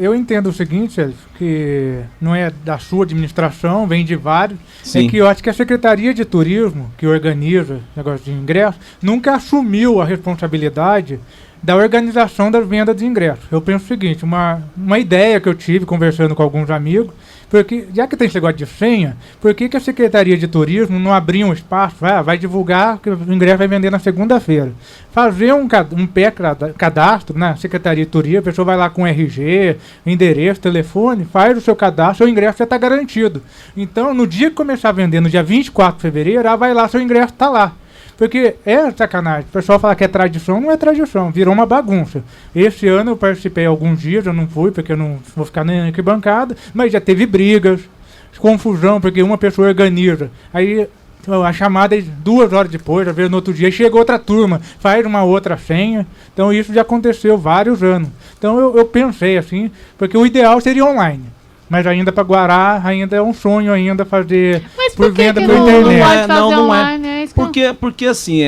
Eu entendo o seguinte, Sérgio, que não é da sua administração, vem de vários. Sim. É que eu acho que a Secretaria de Turismo, que organiza o negócio de ingresso, nunca assumiu a responsabilidade da organização das vendas de ingressos. Eu penso o seguinte, uma ideia que eu tive conversando com alguns amigos, porque já que tem esse negócio de senha, por que a Secretaria de Turismo não abrir um espaço, vai divulgar que o ingresso vai vender na segunda-feira? Fazer um pré-cadastro na Secretaria de Turismo, a pessoa vai lá com RG, endereço, telefone, faz o seu cadastro, seu ingresso já está garantido. Então, no dia que começar a vender, no dia 24 de fevereiro, vai lá, seu ingresso está lá. Porque é sacanagem. O pessoal fala que é tradição, não é tradição. Virou uma bagunça. Esse ano eu participei alguns dias, eu não fui, porque eu não vou ficar nem arquibancada, mas já teve brigas, confusão, porque uma pessoa organiza. Aí a chamada é 2 horas depois, às vezes no outro dia, chega outra turma, faz uma outra senha. Então isso já aconteceu vários anos. Então eu pensei assim, porque o ideal seria online. Mas ainda para Guará, ainda é um sonho ainda fazer por venda pela internet. Não é. Porque assim,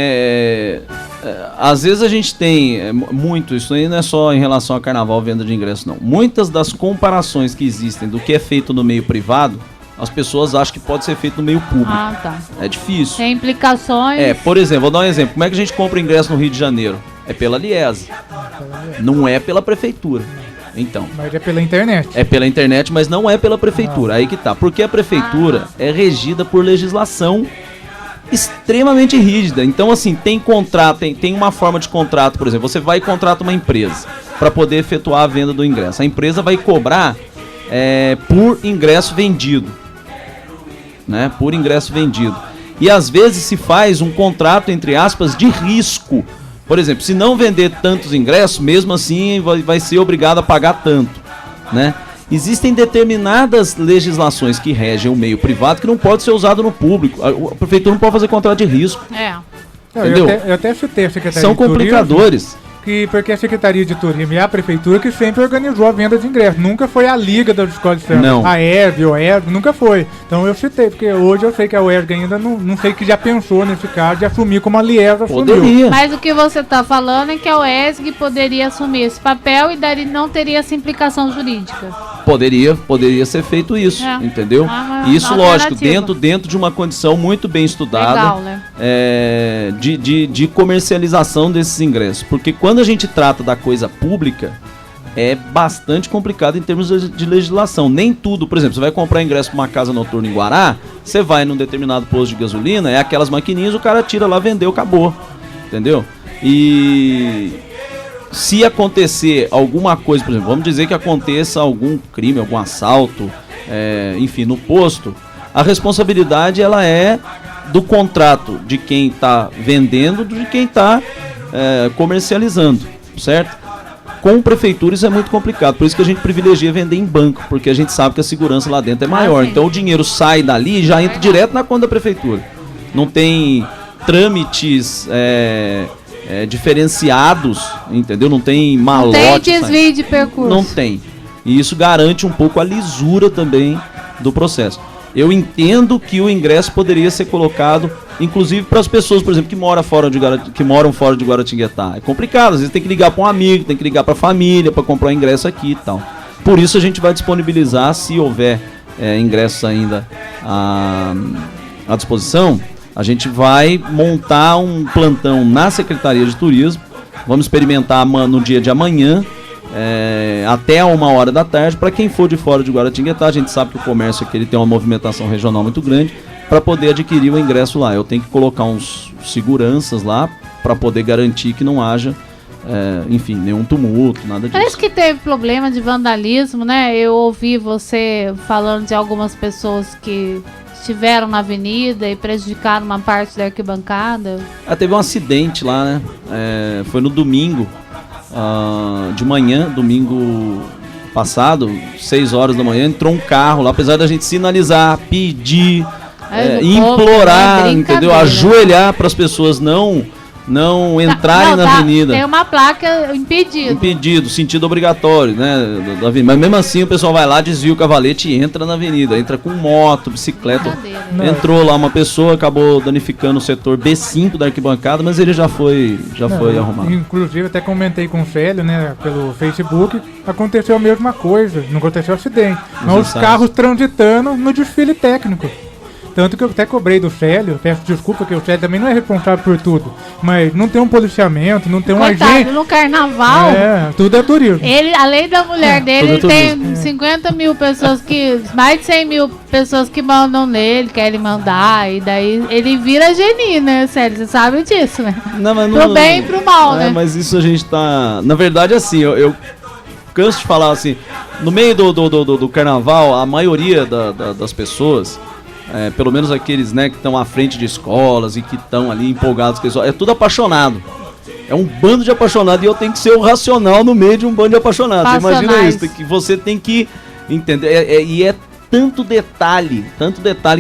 às vezes a gente tem muito, isso aí não é só em relação a carnaval, venda de ingresso, não. Muitas das comparações que existem do que é feito no meio privado, as pessoas acham que pode ser feito no meio público. Ah, tá. É difícil. Tem implicações. Por exemplo, vou dar um exemplo. Como é que a gente compra ingresso no Rio de Janeiro? É pela Liesa. Não é pela prefeitura. Então. Mas é pela internet. É pela internet, mas não é pela prefeitura. Aí que tá. Porque a prefeitura é regida por legislação extremamente rígida. Então, assim, tem contrato, tem uma forma de contrato, por exemplo, você vai e contrata uma empresa para poder efetuar a venda do ingresso. A empresa vai cobrar por ingresso vendido. Né? Por ingresso vendido. E às vezes se faz um contrato, entre aspas, de risco. Por exemplo, se não vender tantos ingressos, mesmo assim vai ser obrigado a pagar tanto, né? Existem determinadas legislações que regem o meio privado que não pode ser usado no público. A prefeitura não pode fazer contrato de risco. Entendeu? Eu até citei a Secretaria São de Turismo, complicadores. porque a Secretaria de Turismo e a Prefeitura que sempre organizou a venda de ingressos. Nunca foi a Liga das Escolas de Samba. Não. A ERG, o ERG, nunca foi. Então eu citei, porque hoje eu sei que a UERJ ainda não sei que já pensou nesse caso de assumir como a Liesa assumiu. Poderia. Mas o que você está falando é que a UESG poderia assumir esse papel e não teria essa implicação jurídica. Poderia ser feito isso, entendeu? Isso, lógico, dentro de uma condição muito bem estudada. Legal, né? De comercialização desses ingressos. Porque quando a gente trata da coisa pública, é bastante complicado em termos de legislação. Nem tudo, por exemplo, você vai comprar ingresso para uma casa noturna em Guará, você vai num determinado posto de gasolina, é aquelas maquininhas, o cara tira lá, vendeu, acabou. Entendeu? E se acontecer alguma coisa, por exemplo, vamos dizer que aconteça algum crime, algum assalto, enfim, no posto, a responsabilidade ela é do contrato de quem está vendendo, de quem está comercializando, certo? Com prefeitura isso é muito complicado, por isso que a gente privilegia vender em banco, porque a gente sabe que a segurança lá dentro é maior, então o dinheiro sai dali e já entra direto na conta da prefeitura. Não tem trâmites diferenciados, entendeu? Não tem malote. Não tem desvio de percurso. Não tem. E isso garante um pouco a lisura também do processo. Eu entendo que o ingresso poderia ser colocado, inclusive para as pessoas, por exemplo, que moram fora de Guaratinguetá. É complicado, às vezes tem que ligar para um amigo, tem que ligar para a família para comprar o ingresso aqui e tal. Por isso a gente vai disponibilizar, se houver ingressos ainda à disposição, a gente vai montar um plantão na Secretaria de Turismo. Vamos experimentar no dia de amanhã, até 13h para quem for de fora de Guaratinguetá. A gente sabe que o comércio aqui ele tem uma movimentação regional muito grande. para poder adquirir o ingresso lá. Eu tenho que colocar uns seguranças lá para poder garantir que não haja, enfim, nenhum tumulto, nada disso. Parece que teve problema de vandalismo, né? Eu ouvi você falando de algumas pessoas que estiveram na avenida e prejudicaram uma parte da arquibancada. Teve um acidente lá, né? Foi no domingo, de manhã, domingo passado, 6 horas da manhã, entrou um carro lá, apesar da gente sinalizar, pedir, implorar, entendeu? Ajoelhar para as pessoas não entrarem na avenida. Tem uma placa impedido, sentido obrigatório, né? Mas mesmo assim o pessoal vai lá, desvia o cavalete e entra na avenida. Entra com moto, bicicleta. Entrou lá uma pessoa, acabou danificando o setor B5 da arquibancada, mas ele já foi arrumado. Inclusive, até comentei com o Célio, né, pelo Facebook, aconteceu a mesma coisa, não aconteceu acidente. Mas os carros transitando no desfile técnico. Tanto que eu até cobrei do Célio, peço desculpa que o Célio também não é responsável por tudo, mas não tem um policiamento, não tem um agente. No carnaval, tudo é turismo. Ele, além da mulher dele, ele tem 50 mil pessoas mais de 100 mil pessoas que mandam nele, querem mandar, e daí ele vira geni, né, Célio? Você sabe disso, né? Pro bem e pro mal, né? Mas isso a gente tá... Na verdade, assim, eu canso de falar assim, no meio do carnaval, a maioria das pessoas... pelo menos aqueles, né, que estão à frente de escolas e que estão ali empolgados com isso, é tudo apaixonado. É um bando de apaixonado e eu tenho que ser o racional no meio de um bando de apaixonados. Imagina isso, que você tem que entender. E é tanto detalhe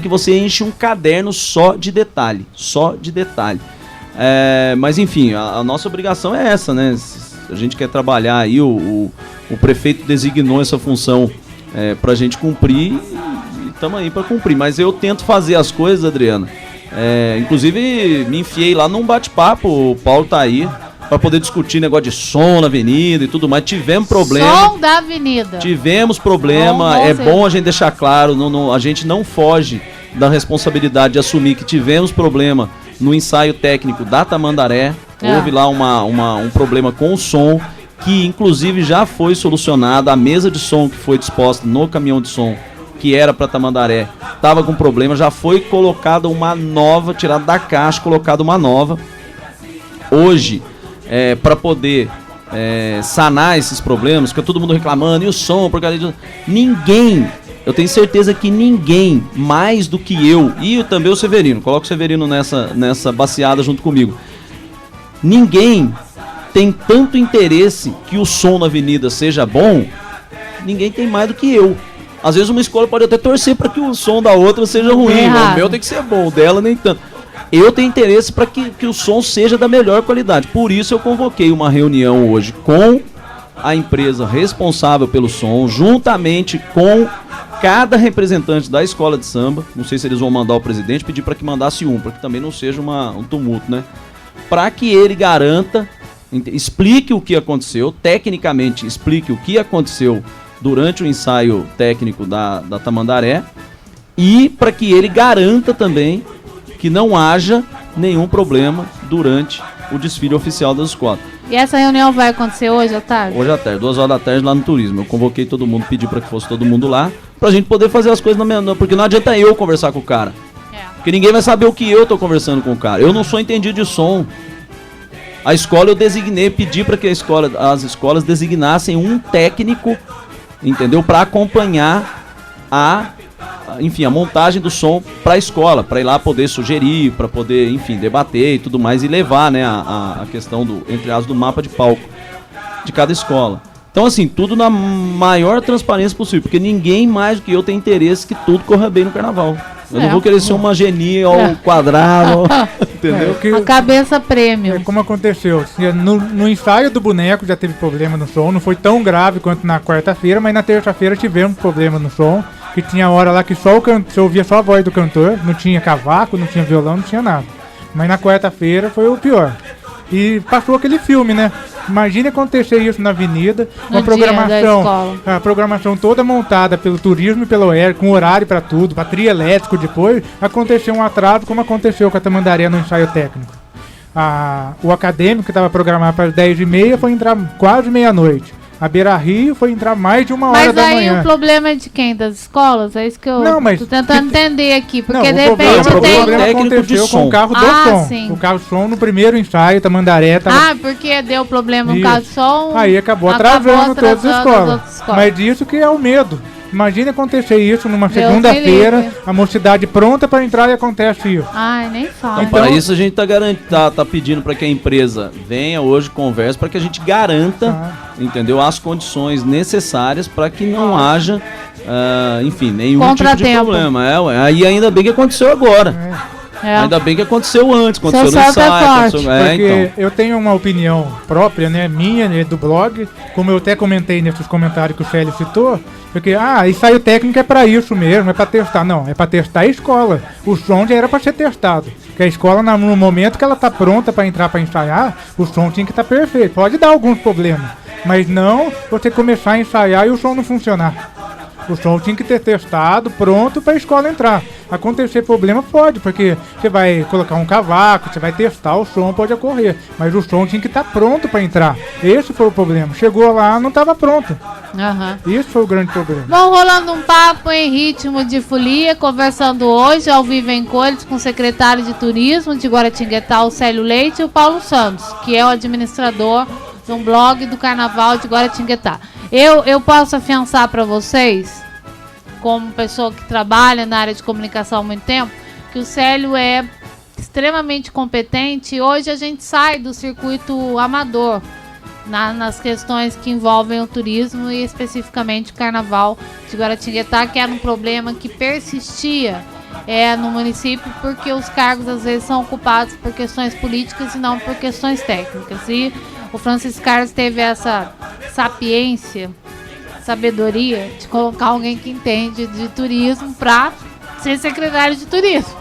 que você enche um caderno só de detalhe. Mas enfim, a nossa obrigação é essa, né? A gente quer trabalhar aí, o prefeito designou essa função pra gente cumprir. Estamos aí para cumprir, mas eu tento fazer as coisas, Adriana. Inclusive, me enfiei lá num bate-papo, o Paulo tá aí, para poder discutir negócio de som na avenida e tudo mais. Tivemos problema. Som da avenida. Tivemos problema, bom a gente deixar claro, a gente não foge da responsabilidade de assumir que tivemos problema no ensaio técnico da Tamandaré. Houve lá um problema com o som, que inclusive já foi solucionado. A mesa de som que foi disposta no caminhão de som, que era para Tamandaré, estava com problema, já foi colocada uma nova, tirada da caixa, colocada uma nova. Hoje, para poder sanar esses problemas, fica todo mundo reclamando, e o som, por causa de... Ninguém, eu tenho certeza que ninguém, mais do que eu, e também o Severino, coloca o Severino nessa baciada junto comigo, ninguém tem tanto interesse que o som na avenida seja bom, ninguém tem mais do que eu. Às vezes uma escola pode até torcer para que o som da outra seja ruim, mas o meu tem que ser bom, o dela nem tanto. Eu tenho interesse para que o som seja da melhor qualidade. Por isso eu convoquei uma reunião hoje com a empresa responsável pelo som, juntamente com cada representante da escola de samba. Não sei se eles vão mandar o presidente, pedir para que mandasse para que também não seja um tumulto, né? Para que ele garanta, explique o que aconteceu, tecnicamente explique o que aconteceu durante o ensaio técnico da Tamandaré, e para que ele garanta também que não haja nenhum problema durante o desfile oficial das escolas. E essa reunião vai acontecer hoje à tarde? Hoje à tarde, 2 horas da tarde lá no turismo. Eu convoquei todo mundo, pedi para que fosse todo mundo lá, pra gente poder fazer as coisas porque não adianta eu conversar com o cara. Porque ninguém vai saber o que eu tô conversando com o cara. Eu não sou entendido de som. A escola eu designei, pedi para que as escolas designassem um técnico, entendeu? Para acompanhar a montagem do som para a escola, para ir lá poder sugerir, para poder, enfim, debater e tudo mais, e levar, né, a questão do mapa de palco de cada escola. Então, assim, tudo na maior transparência possível, porque ninguém mais do que eu tem interesse que tudo corra bem no carnaval. Eu não vou querer ser uma genia ao quadrado, entendeu? A cabeça prêmio. Como aconteceu, no ensaio do boneco já teve problema no som, não foi tão grave quanto na quarta-feira, mas na terça-feira tivemos problema no som, que tinha hora lá que você ouvia só a voz do cantor, não tinha cavaco, não tinha violão, não tinha nada. Mas na quarta-feira foi o pior. E passou aquele filme, né? Imagine acontecer isso na avenida, a programação toda montada pelo turismo e pelo OER, com horário para tudo, para trio elétrico depois, aconteceu um atraso como aconteceu com a Tamandaré no ensaio técnico. O acadêmico, que estava programado para as 10h30, foi entrar quase meia-noite. A Beira Rio foi entrar mais de 1h da manhã. Mas aí o problema é de quem? Das escolas? É isso que eu tô tentando entender aqui. Porque não, de repente o problema aconteceu com o carro do som. Sim. O carro do som no primeiro ensaio, Tamandaré... porque deu problema no carro do som. Aí acabou atrasando todas as escolas. Mas isso que é o medo. Imagina acontecer isso numa segunda-feira, a mocidade pronta para entrar e acontece isso. Nem fala. Então, para isso a gente tá pedindo para que a empresa venha hoje, converse, para que a gente garanta, entendeu, as condições necessárias para que não haja, enfim, nenhum tipo de problema. Aí ainda bem que aconteceu agora. Ainda bem que aconteceu antes, aconteceu no ensaio. Porque eu tenho uma opinião própria, né, minha, né, do blog, como eu até comentei nesses comentários que o Célio citou, porque, ensaio técnico é para isso mesmo, é para testar. Não, é para testar a escola. O som já era para ser testado. Porque a escola, no momento que ela está pronta para entrar para ensaiar, o som tinha que estar perfeito. Pode dar alguns problemas, mas não você começar a ensaiar e o som não funcionar. O som tinha que ter testado, pronto para a escola entrar. Acontecer problema pode, porque você vai colocar um cavaco, você vai testar, o som pode ocorrer. Mas o som tinha que estar pronto para entrar. Esse foi o problema. Chegou lá, não estava pronto. Isso foi o grande problema. Bom, rolando um papo em ritmo de folia, conversando hoje ao vivo em Cores com o secretário de Turismo de Guaratinguetá, o Célio Leite, e o Paulo Santos, que é o administrador de um blog do Carnaval de Guaratinguetá. Eu posso afiançar para vocês, como pessoa que trabalha na área de comunicação há muito tempo, que o Célio é extremamente competente e hoje a gente sai do circuito amador nas questões que envolvem o turismo e especificamente o Carnaval de Guaratinguetá, que era um problema que persistia no município porque os cargos às vezes são ocupados por questões políticas e não por questões técnicas. E o Francisco Carlos teve essa sabedoria de colocar alguém que entende de turismo para ser secretário de turismo,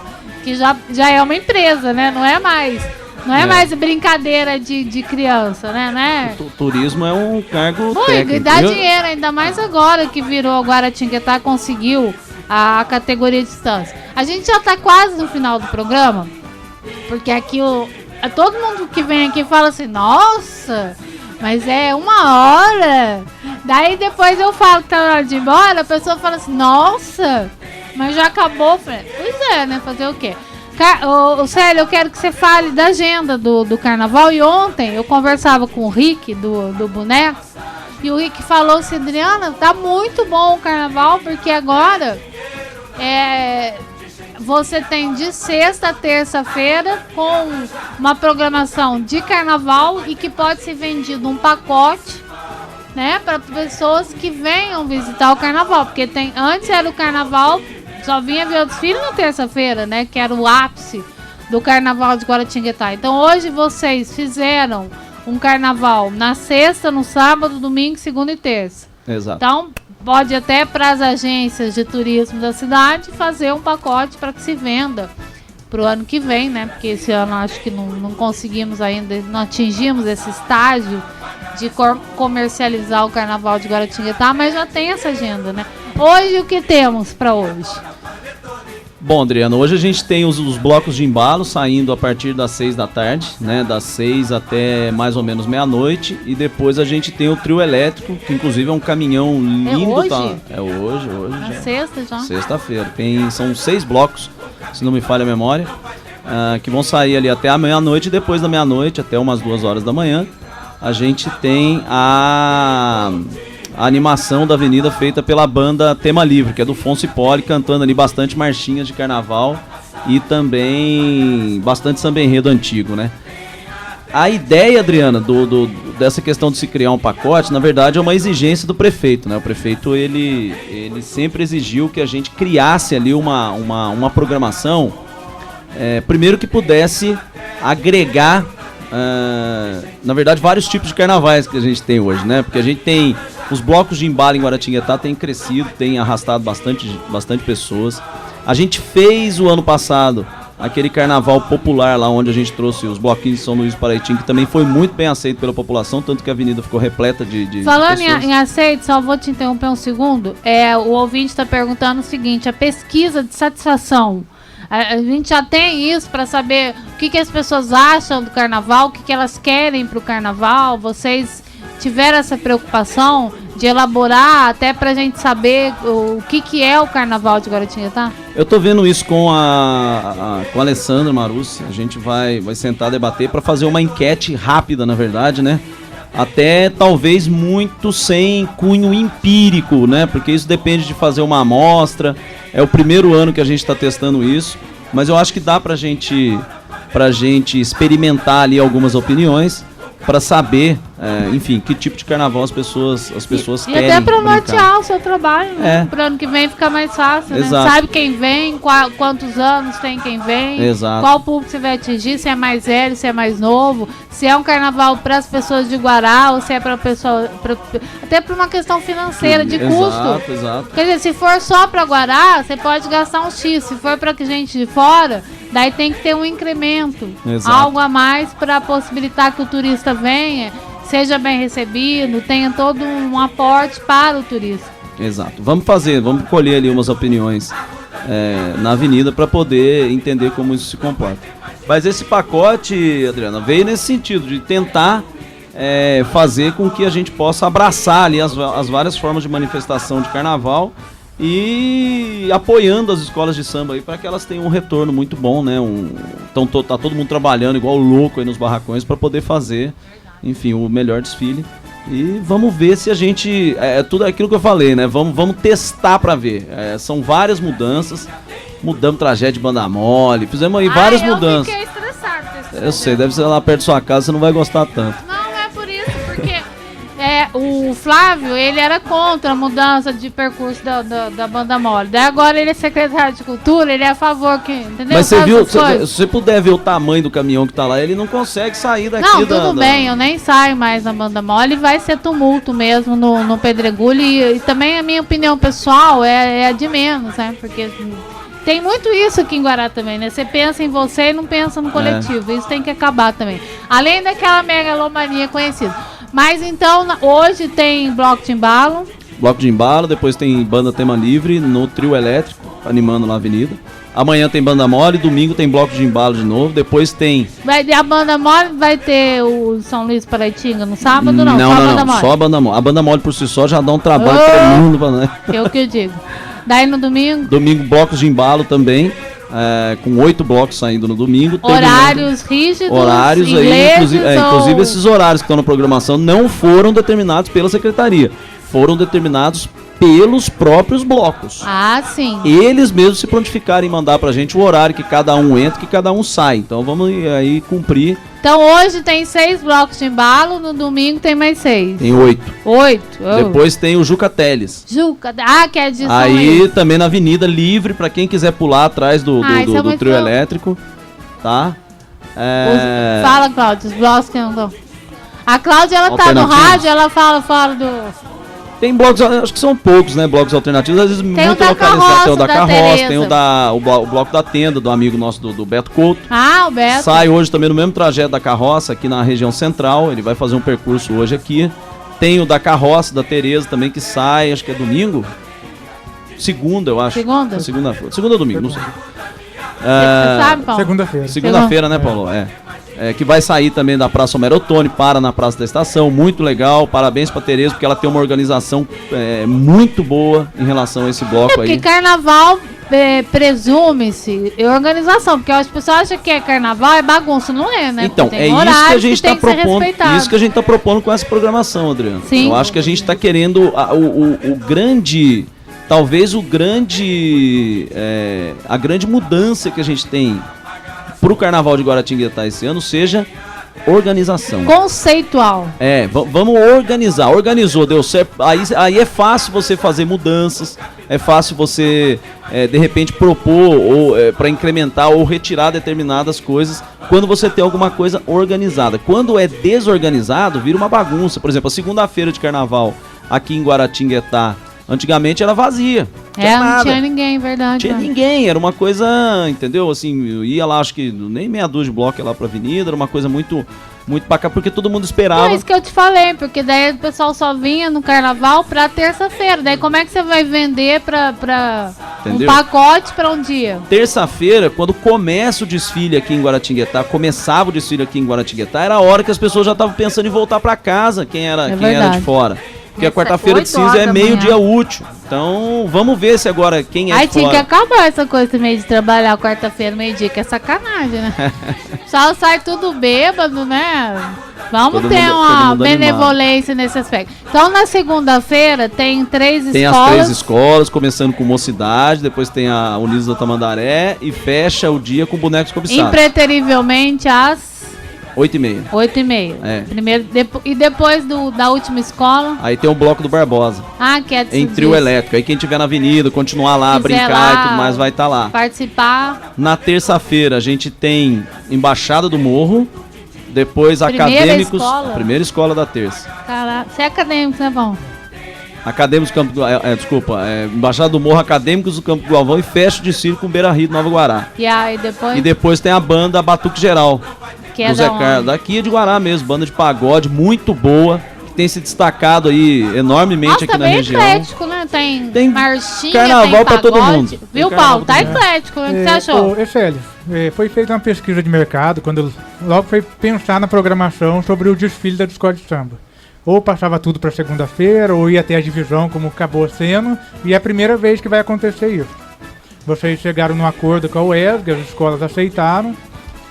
que já é uma empresa, né? Não é mais brincadeira de criança, né? O turismo é um cargo técnico. E dá dinheiro, ainda mais agora que virou Guaratinguetá, conseguiu a categoria de distância. A gente já tá quase no final do programa, porque aqui todo mundo que vem aqui fala assim, nossa, mas é 1 hora. Daí depois eu falo que tá na hora de ir embora, a pessoa fala assim, nossa, mas já acabou. Pois é, né? Fazer o quê? Célio, eu quero que você fale da agenda do Carnaval. E ontem eu conversava com o Rick, do Bonecos, e o Rick falou assim, Adriana, tá muito bom o Carnaval, porque agora você tem de sexta a terça-feira com uma programação de Carnaval e que pode ser vendido um pacote, né, para pessoas que venham visitar o Carnaval, porque antes era o Carnaval, só vinha ver o desfile na terça-feira, né, que era o ápice do Carnaval de Guaratinguetá. Então hoje vocês fizeram um Carnaval na sexta, no sábado, domingo, segunda e terça. Exato. Então pode até para as agências de turismo da cidade fazer um pacote para que se venda para o ano que vem, né? Porque esse ano acho que não conseguimos ainda, não atingimos esse estágio de comercializar o Carnaval de Guaratinguetá, mas já tem essa agenda, né? Hoje o que temos para hoje? Bom, Adriano, hoje a gente tem os blocos de embalo saindo a partir das 6 da tarde, né? Das 6 até mais ou menos meia-noite. E depois a gente tem o trio elétrico, que inclusive é um caminhão lindo. Hoje? Tá? É hoje. Na já. Sexta já? Sexta-feira. São 6 blocos, se não me falha a memória, que vão sair ali até a meia-noite. E depois da meia-noite, até umas 2 horas da manhã, a gente tem a animação da avenida feita pela banda Tema Livre, que é do Fonso Poli, cantando ali bastante marchinhas de carnaval e também bastante samba enredo antigo, né? A ideia, Adriana, dessa questão de se criar um pacote, na verdade é uma exigência do prefeito, né? O prefeito, ele sempre exigiu que a gente criasse ali uma programação, primeiro que pudesse agregar, na verdade, vários tipos de carnavais que a gente tem hoje, né? Porque a gente tem os blocos de embalo em Guaratinguetá, tem crescido, tem arrastado bastante pessoas. A gente fez o ano passado aquele carnaval popular lá onde a gente trouxe os bloquinhos de São Luís do Paraitinga, que também foi muito bem aceito pela população, tanto que a avenida ficou repleta de Falando pessoas. em aceito, só vou te interromper um segundo, o ouvinte está perguntando o seguinte, a pesquisa de satisfação, a gente já tem isso para saber o que as pessoas acham do carnaval, o que elas querem para o carnaval, vocês tiveram essa preocupação de elaborar até pra gente saber o que é o Carnaval de Guaratinguetá? Eu tô vendo isso com a Alessandra Marussi. A gente vai sentar, debater para fazer uma enquete rápida, na verdade, né? Até talvez muito sem cunho empírico, né? Porque isso depende de fazer uma amostra. É o primeiro ano que a gente está testando isso, mas eu acho que dá pra gente experimentar ali algumas opiniões para saber, enfim, que tipo de carnaval as pessoas querem. E até para nortear o seu trabalho, né? Para ano que vem ficar mais fácil, Exato. Né? Sabe quem vem, quantos anos tem quem vem, Exato. Qual público você vai atingir, se é mais velho, se é mais novo, se é um carnaval para as pessoas de Guará ou se é para pessoa, até para uma questão financeira, de custo. Exato. Quer dizer, se for só para Guará, você pode gastar um X, se for para gente de fora, daí tem que ter um incremento, Exato. algo a mais para possibilitar que o turista venha, seja bem recebido, tenha todo um aporte para o turista. Exato. Vamos colher ali umas opiniões na avenida para poder entender como isso se comporta. Mas esse pacote, Adriana, veio nesse sentido de tentar fazer com que a gente possa abraçar ali as várias formas de manifestação de carnaval e apoiando as escolas de samba aí para que elas tenham um retorno muito bom, né? Tá todo mundo trabalhando igual louco aí nos barracões para poder fazer, enfim, o melhor desfile. E vamos ver se a gente... tudo aquilo que eu falei, né? Vamos testar para ver. São várias mudanças. Mudamos trajeto de banda mole, fizemos aí várias mudanças. Eu fiquei estressado com esse Eu sei, deve ser lá perto da sua casa, você não vai gostar tanto. Não, é por isso, porque o Flávio, ele era contra a mudança de percurso da banda mole. Daí agora ele é secretário de cultura, ele é a favor que, entendeu? Mas você viu, se você puder ver o tamanho do caminhão que tá lá, ele não consegue sair daqui. Não, tudo bem, eu nem saio mais na banda mole, vai ser tumulto mesmo no Pedregulho e também a minha opinião pessoal é a de menos, né? Porque tem muito isso aqui em Guará também, né? Você pensa em você e não pensa no coletivo, isso tem que acabar também. Além daquela megalomania conhecida. Mas então, hoje tem bloco de embalo. Bloco de embalo, depois tem banda tema livre no trio elétrico, animando na avenida. Amanhã tem banda mole, domingo tem bloco de embalo de novo, depois tem... A banda mole vai ter o São Luís Paraitinga no sábado, não? Não, só a banda mole. A banda mole por si só já dá um trabalho tremendo pra nós. É o que eu digo. Daí no domingo? Domingo, blocos de embalo também. Com 8 blocos saindo no domingo. Horários rígidos, horários aí, inclusive esses horários que estão na programação não foram determinados pela secretaria, foram determinados pelos próprios blocos. Ah, sim. Eles mesmos se prontificarem em mandar pra gente o horário que cada um entra, que cada um sai. Então vamos aí cumprir. Então hoje tem 6 blocos de embalo, no domingo tem mais 6. Tem 8. 8. Depois tem o Juca Teles. Que é de aí também na avenida, livre pra quem quiser pular atrás do trio elétrico. Tá? Fala, Cláudia, os blocos que não estão. A Cláudia, ela tá no rádio, ela fala do... Tem blocos, acho que são poucos, né? Blocos alternativos, às vezes tem muito localizados. Tem o da carroça, tem o bloco da tenda, do amigo nosso do Beto Couto. O Beto. Sai hoje também no mesmo trajeto da carroça, aqui na região central. Ele vai fazer um percurso hoje aqui. Tem o da carroça, da Tereza também, que sai, acho que é domingo. Segunda, eu acho. Segunda? Segunda ou domingo, não sei. Você sabe, Paulo? Segunda-feira. Segunda-feira, né, Paulo? Que vai sair também da Praça Homero Ottoni, para na Praça da Estação, muito legal, parabéns pra Tereza, porque ela tem uma organização muito boa em relação a esse bloco aí. Porque carnaval presume-se organização, porque as pessoas acham que carnaval é bagunça, não é, né? Então, tem isso que a gente está propondo, isso que a gente tá propondo com essa programação, Adriano. Sim. Eu acho que a gente está querendo a grande mudança que a gente tem pro Carnaval de Guaratinguetá esse ano seja organização. Conceitual. Vamos organizar. Organizou, deu certo. Aí é fácil você fazer mudanças, é fácil você, de repente, propor ou para incrementar ou retirar determinadas coisas quando você tem alguma coisa organizada. Quando é desorganizado, vira uma bagunça. Por exemplo, a segunda-feira de Carnaval aqui em Guaratinguetá, antigamente era vazia. Não tinha ninguém, verdade. Tinha ninguém, era uma coisa, entendeu? Assim, eu ia lá, acho que nem meia dúzia de bloco lá pra avenida, era uma coisa muito pra cá, porque todo mundo esperava. É isso que eu te falei, porque daí o pessoal só vinha no carnaval pra terça-feira. Daí como é que você vai vender pra Entendeu? Um pacote para um dia. Terça-feira, quando começa o desfile aqui em Guaratinguetá, começava o desfile aqui em Guaratinguetá, era a hora que as pessoas já estavam pensando em voltar para casa, quem era de fora. Porque a quarta-feira de cinza é meio-dia útil. Então, vamos ver se agora quem é de fora... tinha que acabar essa coisa também de trabalhar quarta-feira, meio-dia, que é sacanagem, né? Só sai tudo bêbado, né? Vamos ter uma benevolência nesse aspecto. Então, na segunda-feira, tem 3 escolas. Tem as 3 escolas, começando com Mocidade, depois tem a Unidos da Tamandaré e fecha o dia com bonecos cobiçados. Impreterivelmente às... 8h30. 8h30. É. Primeiro, e depois da última escola? Aí tem o bloco do Barbosa. Que é em trio elétrico. Aí quem tiver na avenida, continuar lá, brincar lá, e tudo mais, vai estar lá. Participar. Na terça-feira a gente tem Embaixada do Morro. Depois Acadêmicos. Escola. A primeira escola da terça. Caraca, você é acadêmico, né, bom? Acadêmicos Campo do Embaixada do Morro, Acadêmicos do Campo do Galvão e fecha o desfile com Beira Rio do Nova Guará. E aí depois? E depois tem a banda Batuque Geral. Que é daqui de Guará mesmo, banda de pagode muito boa, que tem se destacado aí enormemente aqui na região. Eclético, né? Tem marchinha, carnaval pra todo mundo. Viu, Paulo? Tá eclético, né? O que você achou? Excelente. Foi feita uma pesquisa de mercado, quando logo foi pensar na programação sobre o desfile da escola de samba. Ou passava tudo para segunda-feira, ou ia ter a divisão, como acabou sendo, e é a primeira vez que vai acontecer isso. Vocês chegaram num acordo com a UESG, as escolas aceitaram.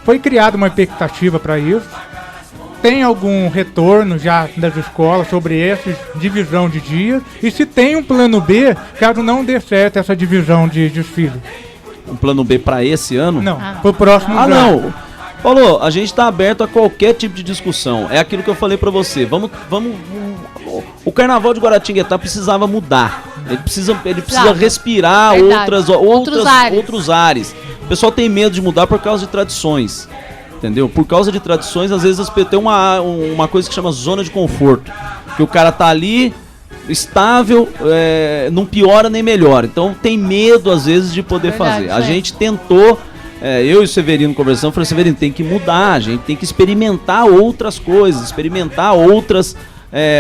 Foi criada uma expectativa para isso. Tem algum retorno já das escolas sobre essa divisão de dias? E se tem um plano B, caso não dê certo essa divisão de desfile? Um plano B para esse ano? Não, pro próximo ano. Não. Paulo, a gente está aberto a qualquer tipo de discussão. É aquilo que eu falei para você. Vamos. O Carnaval de Guaratinguetá precisava mudar. Ele precisa respirar outros ares. O pessoal tem medo de mudar por causa de tradições, entendeu? Por causa de tradições, às vezes tem uma coisa que chama zona de conforto, que o cara tá ali, estável, não piora nem melhora, então tem medo às vezes de poder fazer. A gente tentou, eu e o Severino conversamos, falei, Severino, tem que mudar, a gente tem que experimentar outras coisas, experimentar outras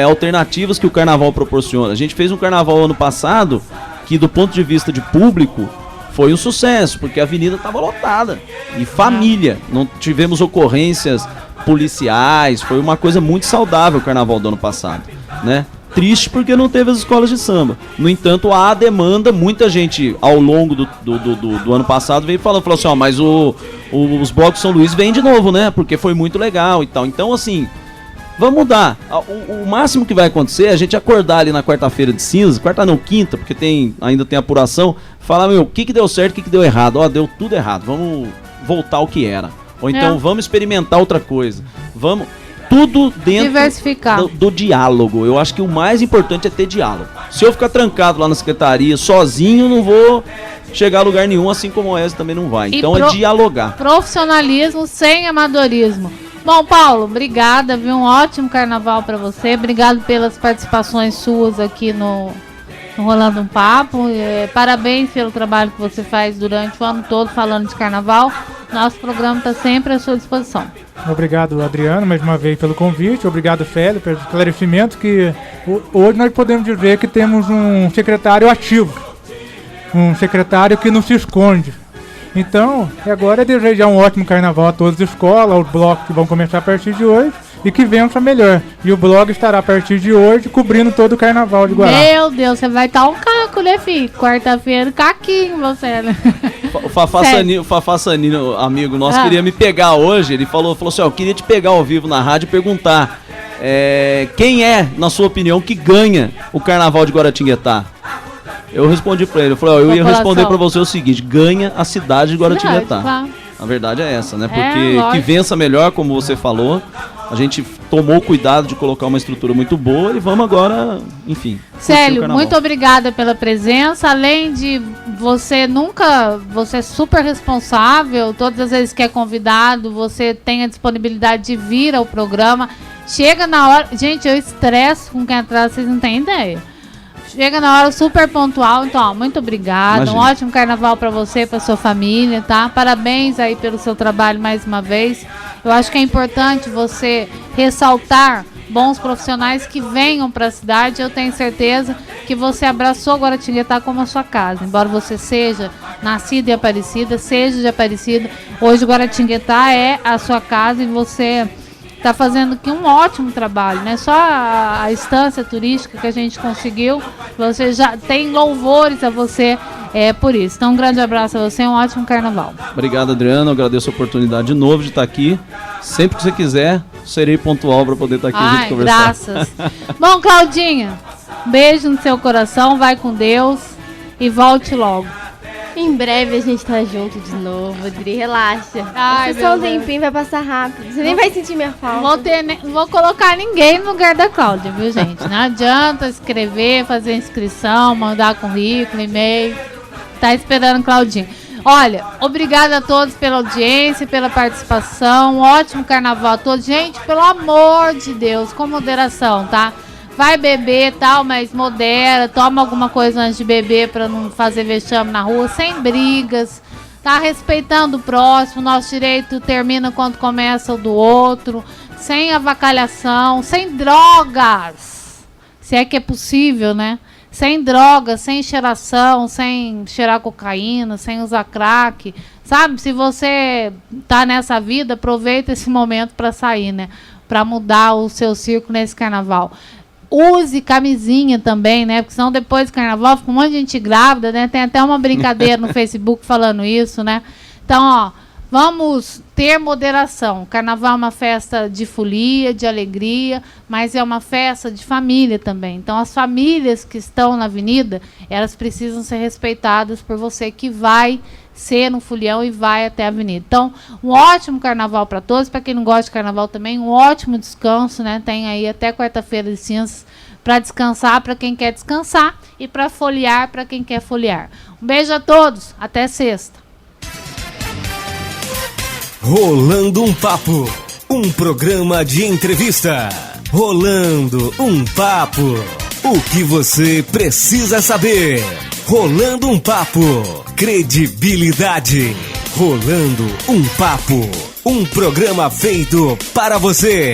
alternativas que o carnaval proporciona. A gente fez um carnaval ano passado, que do ponto de vista de público, foi um sucesso, porque a avenida estava lotada. E família. Não tivemos ocorrências policiais. Foi uma coisa muito saudável o carnaval do ano passado, né? Triste porque não teve as escolas de samba. No entanto, há demanda. Muita gente ao longo do ano passado veio falando assim, mas os blocos São Luís vêm de novo, né? Porque foi muito legal e tal. Então, assim, vamos mudar. O máximo que vai acontecer é a gente acordar ali na quarta-feira de cinza, quinta, porque ainda tem apuração, falar, o que deu certo, o que deu errado. Deu tudo errado, vamos voltar ao que era. Ou então vamos experimentar outra coisa. Vamos, tudo dentro do diálogo. Eu acho que o mais importante é ter diálogo. Se eu ficar trancado lá na secretaria, sozinho, não vou chegar a lugar nenhum, assim como o ESA também não vai. Então é dialogar. Profissionalismo sem amadorismo. Bom, Paulo, obrigada, viu? Um ótimo carnaval para você. Obrigado pelas participações suas aqui no Rolando um Papo. Parabéns pelo trabalho que você faz durante o ano todo falando de carnaval. Nosso programa está sempre à sua disposição. Obrigado, Adriano, mais uma vez pelo convite. Obrigado, Célio, pelos esclarecimentos, que hoje nós podemos dizer que temos um secretário ativo. Um secretário que não se esconde. Então, agora é desejar um ótimo carnaval a todas as escolas, aos blocos que vão começar a partir de hoje, e que vença melhor. E o blog estará a partir de hoje cobrindo todo o carnaval de Guará. Meu Deus, você vai estar um caco, né, filho? Quarta-feira, caquinho você, né? O Fafá Sanino, amigo nosso, queria me pegar hoje. Ele falou assim, eu queria te pegar ao vivo na rádio e perguntar quem é, na sua opinião, que ganha o carnaval de Guaratinguetá? Eu respondi pra ele, eu falei, eu ia responder pra você o seguinte, ganha a cidade de Guaratinguetá. Claro. A verdade é essa, né? Porque que vença melhor, como você falou, a gente tomou cuidado de colocar uma estrutura muito boa e vamos agora, enfim. Célio, muito obrigada pela presença, além de você é super responsável, todas as vezes que é convidado, você tem a disponibilidade de vir ao programa, chega na hora, gente, eu estresso com quem atrás, vocês não têm ideia. Chega na hora super pontual, então, muito obrigada. Imagina. Um ótimo carnaval para você, para sua família, tá? Parabéns aí pelo seu trabalho mais uma vez. Eu acho que é importante você ressaltar bons profissionais que venham para a cidade. Eu tenho certeza que você abraçou Guaratinguetá como a sua casa. Embora você seja nascida em Aparecida, seja de Aparecida, hoje Guaratinguetá é a sua casa e você está fazendo aqui um ótimo trabalho, né? Só a estância turística que a gente conseguiu, você já tem louvores a você por isso. Então, um grande abraço a você, um ótimo carnaval. Obrigado, Adriano, eu agradeço a oportunidade de novo de estar aqui. Sempre que você quiser, serei pontual para poder estar aqui a gente conversar. Graças. Bom, Claudinha, beijo no seu coração, vai com Deus e volte logo. Em breve a gente tá junto de novo, Adri, relaxa. Ai, só um tempinho, vai passar rápido. Você nem vai sentir minha falta. Não vou colocar ninguém no lugar da Cláudia, viu, gente? Não adianta escrever, fazer inscrição, mandar currículo, e-mail. Tá esperando, Claudinha. Olha, obrigada a todos pela audiência, pela participação. Um ótimo carnaval a todos. Gente, pelo amor de Deus, com moderação, tá? Vai beber e tal, mas modera, toma alguma coisa antes de beber para não fazer vexame na rua, sem brigas, tá? Respeitando o próximo, nosso direito termina quando começa o do outro, sem avacalhação, sem drogas, se é que é possível, né? Sem drogas, sem cheiração, sem cheirar cocaína, sem usar crack, sabe? Se você tá nessa vida, aproveita esse momento para sair, né? Para mudar o seu círculo nesse carnaval. Use camisinha também, né? Porque senão depois do carnaval fica um monte de gente grávida, né? Tem até uma brincadeira no Facebook falando isso, né? Então, ó, vamos ter moderação. O carnaval é uma festa de folia, de alegria, mas é uma festa de família também. Então, as famílias que estão na avenida, elas precisam ser respeitadas por você que vai ser no folião e vai até a avenida. Então, um ótimo carnaval para todos. Para quem não gosta de carnaval também, um ótimo descanso, né? Tem aí até quarta-feira licença para descansar para quem quer descansar e para foliar para quem quer foliar. Um beijo a todos. Até sexta. Rolando um Papo, um programa de entrevista. Rolando um Papo, o que você precisa saber. Rolando um Papo, credibilidade. Rolando um Papo, um programa feito para você.